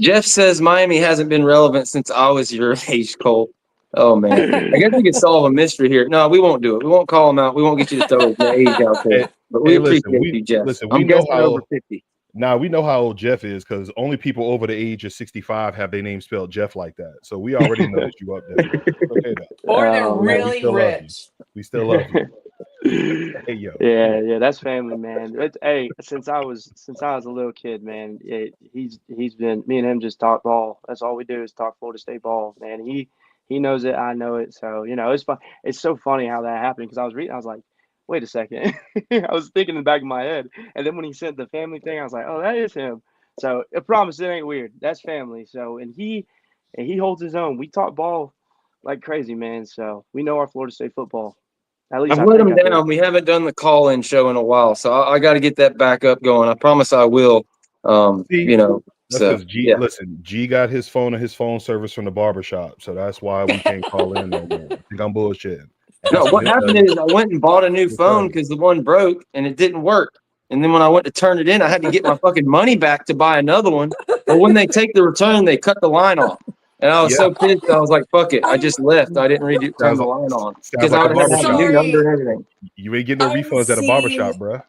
Jeff says Miami hasn't been relevant since I was your age, Cole. Oh man, I guess we could solve a mystery here. No, we won't do it. We won't call him out. We won't get you to throw the age out there. Hey, But we listen, appreciate you, Jeff. we I'm know guessing over how 50. we know how old Jeff is because only people over the age of 65 have their name spelled Jeff like that. So we already know that you up there. Okay, though. Or they're Oh, man. really still love you. rich. We still love you. Hey yo. Yeah, that's family, man. Hey, since I was a little kid, man, he's been me and him just talk ball. That's all we do is talk Florida State ball, man. He knows it, I know it. So it's fun. It's so funny how that happened because I was reading, I was like, wait a second. I was thinking in the back of my head, and then when he sent the family thing, I was like, oh, that is him. So I promise it ain't weird. That's family. So and he holds his own. We talk ball like crazy, man. So we know our Florida State football. At least I've I let think him I do. down. We haven't done the call-in show in a while, so I got to get that back up going. I promise I will. See, that's So because G yeah. listen, G got his phone and his phone service from the barbershop. So that's why we can't call in no more. I think I'm bullshitting. No, what happened is I went and bought a new Yes, phone sir. because the one broke and it didn't work. And then when I went to turn it in, I had to get my fucking money back to buy another one. But when they take the return, they cut the line off. And I was Yeah. so pissed. I was like, fuck it. I just left. I didn't turn Sounds the like- line on sounds because like I a would have to have a new barbershop. number and everything. You ain't getting no I'm refunds at a barbershop, bruh.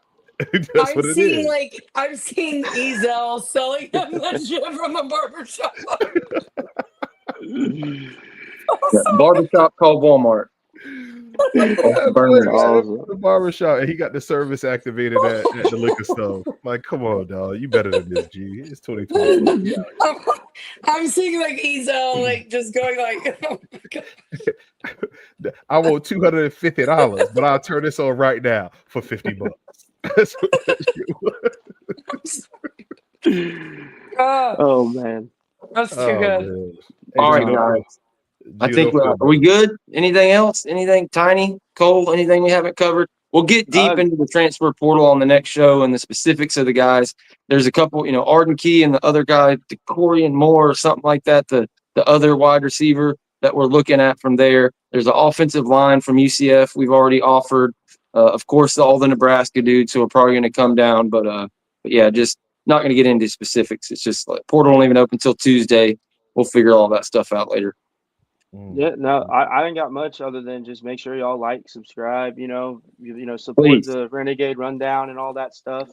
That's I'm what it seeing is. I'm seeing Ezel selling him that shit from the barbershop. Yeah, barbershop called Walmart. That boy Burners. got it Awesome. from the barbershop and he got the service activated at the liquor store. Like, come on, dog. You better than this, G. It's 2024. I'm seeing like Ezel like just going like, oh my God. I want $250, but I'll turn this on right now for $50. That's what Oh man. That's too oh, good. man. All right, Gino, guys. I Gino, think don't feel are we bad. good? Anything else? Anything tiny, Cole? Anything we haven't covered? We'll get deep into the transfer portal on the next show and the specifics of the guys. There's a couple, Arden Key and the other guy, Corian Moore or something like that. The other wide receiver that we're looking at from there. There's an offensive line from UCF we've already offered. Of course, all the Nebraska dudes who are probably going to come down, but yeah, just not going to get into specifics. It's just like portal won't even open until Tuesday. We'll figure all that stuff out later. Yeah, no, I ain't got much other than just make sure y'all like, subscribe, support Please. the Renegade Rundown and all that stuff.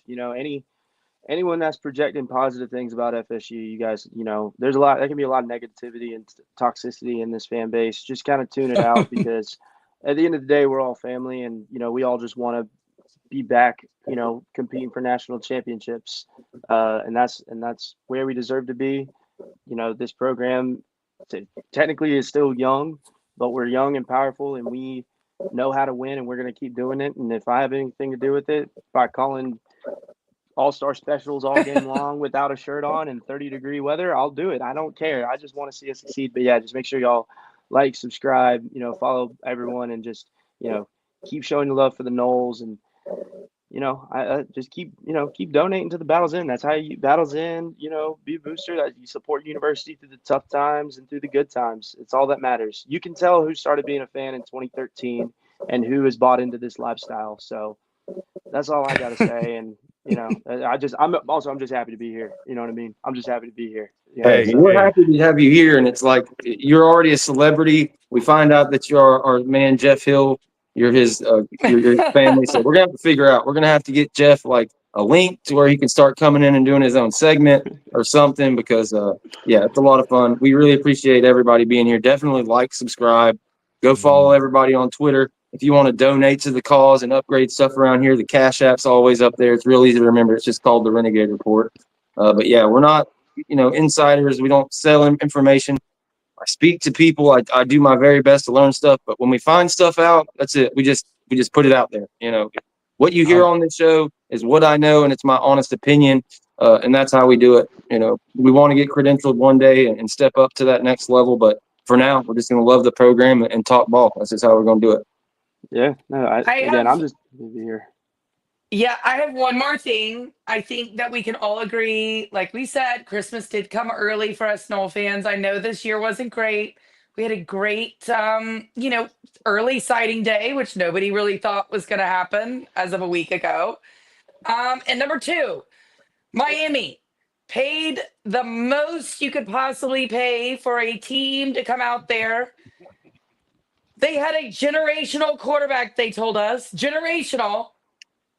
Anyone that's projecting positive things about FSU, you guys, there can be a lot of negativity and toxicity in this fan base. Just kind of tune it out because at the end of the day, we're all family and, we all just want to be back, competing for national championships. And that's where we deserve to be. This program technically is still young, but we're young and powerful and we know how to win and we're going to keep doing it. And if I have anything to do with it by calling all-star specials all game long without a shirt on in 30-degree weather, I'll do it. I don't care. I just want to see us succeed. But yeah, just make sure y'all like, subscribe, follow everyone and just, keep showing your love for the Noles and I just keep donating to the Battles End. That's how you Battles End, be a booster. That you support university through the tough times and through the good times. It's all that matters. You can tell who started being a fan in 2013 and who has bought into this lifestyle. So that's all I got to say. And I'm just happy to be here. You know what I mean? I'm just happy to be here. Hey, we're happy to have you here, and it's like you're already a celebrity. We find out that you're our man Jeff Hill. You're his your family, so we're gonna have to figure out. We're gonna have to get Jeff like a link to where he can start coming in and doing his own segment or something because yeah, it's a lot of fun. We really appreciate everybody being here. Definitely like, subscribe, go follow everybody on Twitter. If you want to donate to the cause and upgrade stuff around here, the Cash App's always up there. It's real easy to remember. It's just called the Renegade Report. But yeah, we're not insiders. We don't sell information. I speak to people. I do my very best to learn stuff, but when we find stuff out, that's it. We just put it out there. What you hear on this show is what I know, and it's my honest opinion, and that's how we do it. We want to get credentialed one day and step up to that next level, but for now, we're just going to love the program and talk ball. That's just how we're going to do it. Yeah, no, I'm just going to be here. Yeah, I have one more thing. I think that we can all agree, like we said, Christmas did come early for us Knoll fans. I know this year wasn't great. We had a great, early sighting day, which nobody really thought was going to happen as of a week ago. And number two, Miami paid the most you could possibly pay for a team to come out there They had a generational quarterback, they told us. Generational.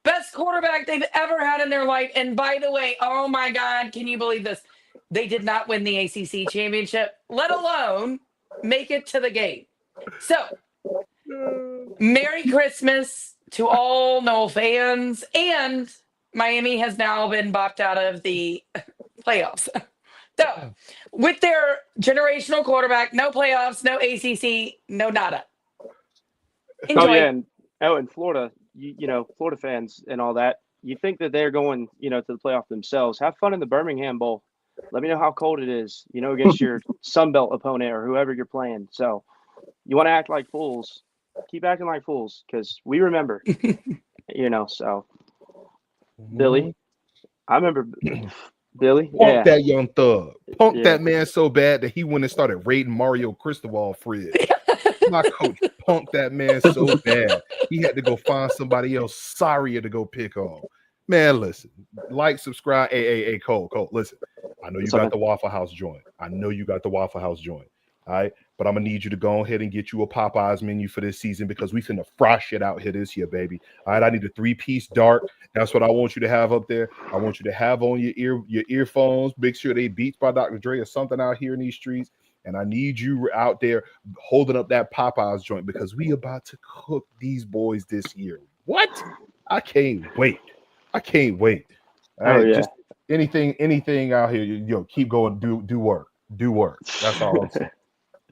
Best quarterback they've ever had in their life. And by the way, oh my God, can you believe this? They did not win the ACC championship, let alone make it to the game. So, Merry Christmas to all Nole fans. And Miami has now been bopped out of the playoffs. So, with their generational quarterback, no playoffs, no ACC, no nada. Enjoy. Oh yeah, and Florida, you know, Florida fans and all that. You think that they're going, you know, to the playoff themselves? Have fun in the Birmingham Bowl. Let me know how cold it is, you know, against your Sunbelt opponent or whoever you're playing. So, you want to act like fools? Keep acting like fools because we remember. You know, so Billy, I remember Billy. Punk that young thug. Punk that man so bad that he went and started raiding Mario Cristobal fridge. My coach punked that man so bad he had to go find somebody else sorrier to go pick on. Man, listen, like, subscribe. Hey, Cole, listen. I know you got the Waffle House joint. All right, but I'm gonna need you to go ahead and get you a Popeyes menu for this season because we finna fry shit out here this year, baby. All right, I need a 3-piece dark. That's what I want you to have up there. I want you to have on your earphones. Make sure they Beats by Dr. Dre or something out here in these streets. And I need you out there holding up that Popeyes joint because we about to cook these boys this year. What? I can't wait. All right, just anything out here. Yo, keep going. Do work. That's all I'm saying.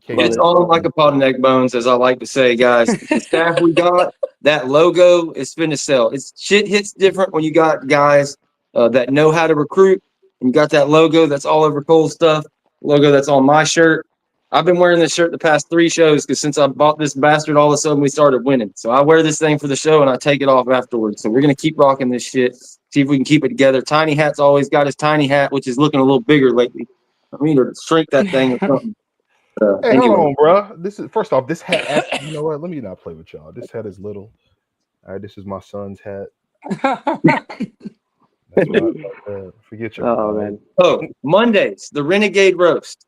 It's all like a pot of neck bones, as I like to say, guys. The staff we got, that logo is finna sell. It's shit hits different when you got guys that know how to recruit. And you got that logo that's all over Cole's stuff. Logo that's on my shirt. I've been wearing this shirt the past 3 shows because since I bought this bastard, all of a sudden we started winning. So I wear this thing for the show and I take it off afterwards. So we're gonna keep rocking this shit. See if we can keep it together. Tiny Hat's always got his tiny hat, which is looking a little bigger lately. I mean, to shrink that thing or something. Hey, anyway. Hold on, bro. This is first off. This hat. Actually, you know what? Let me not play with y'all. This hat is little. All right, this is my son's hat. That's what forget your. Oh man. Oh, Mondays, the Renegade roast.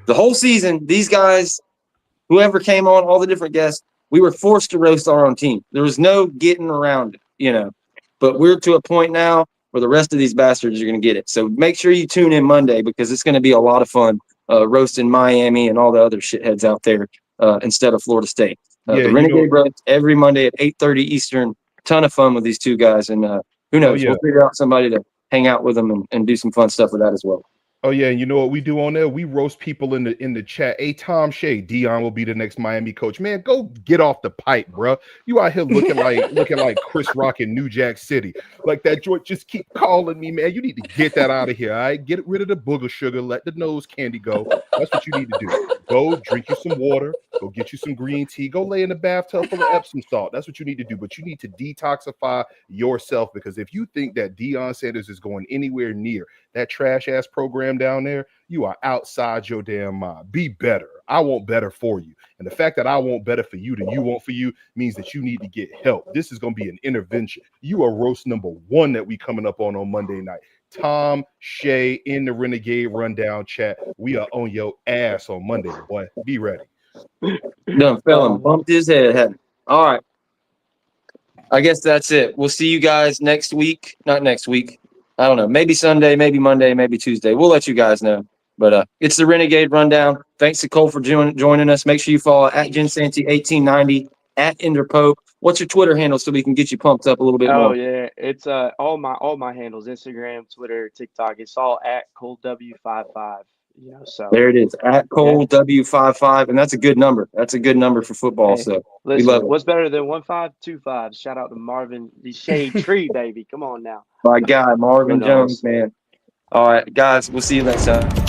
The whole season, these guys, whoever came on, all the different guests, we were forced to roast our own team. There was no getting around it, you know. But we're to a point now where the rest of these bastards are going to get it. So make sure you tune in Monday because it's going to be a lot of fun roasting Miami and all the other shitheads out there instead of Florida State. The Renegade roast every Monday at 8:30 Eastern. Ton of fun with these two guys. And who knows? We'll figure out somebody to hang out with them and do some fun stuff with that as well. Oh yeah, and you know what we do on there? We roast people in the chat. Hey, Tom Shea, Dion will be the next Miami coach. Man, go get off the pipe, bro. You out here looking like Chris Rock in New Jack City. Like that joint just keep calling me, man. You need to get that out of here. All right, get rid of the booger sugar. Let the nose candy go. That's what you need to do. Go drink you some water. Go get you some green tea. Go lay in the bathtub full of Epsom salt. That's what you need to do. But you need to detoxify yourself because if you think that Deion Sanders is going anywhere near that trash ass program down there, you are outside your damn mind. Be better. I want better for you. And the fact that I want better for you than you want for you means that you need to get help. This is going to be an intervention. You are roast number 1 that we coming up on Monday night. Tom Shea in the Renegade Rundown chat. We are on your ass on Monday, boy. Be ready. Done fell and bumped his head. All right. I guess that's it. We'll see you guys next week. Not next week. I don't know. Maybe Sunday, maybe Monday, maybe Tuesday. We'll let you guys know. But it's the Renegade Rundown. Thanks to Cole for joining us. Make sure you follow at JenSanty1890, at Enderpope. What's your Twitter handle so we can get you pumped up a little bit more? Oh yeah, it's all my handles: Instagram, Twitter, TikTok. It's all at ColeW55. You know, so there it is, at ColeW55, and that's a good number. That's a good number for football. Hey, so listen, we love it. What's better than 1525? Shout out to Marvin, the Shade Tree, baby. Come on now. My guy, Marvin Jones, man. All right, guys, we'll see you next time.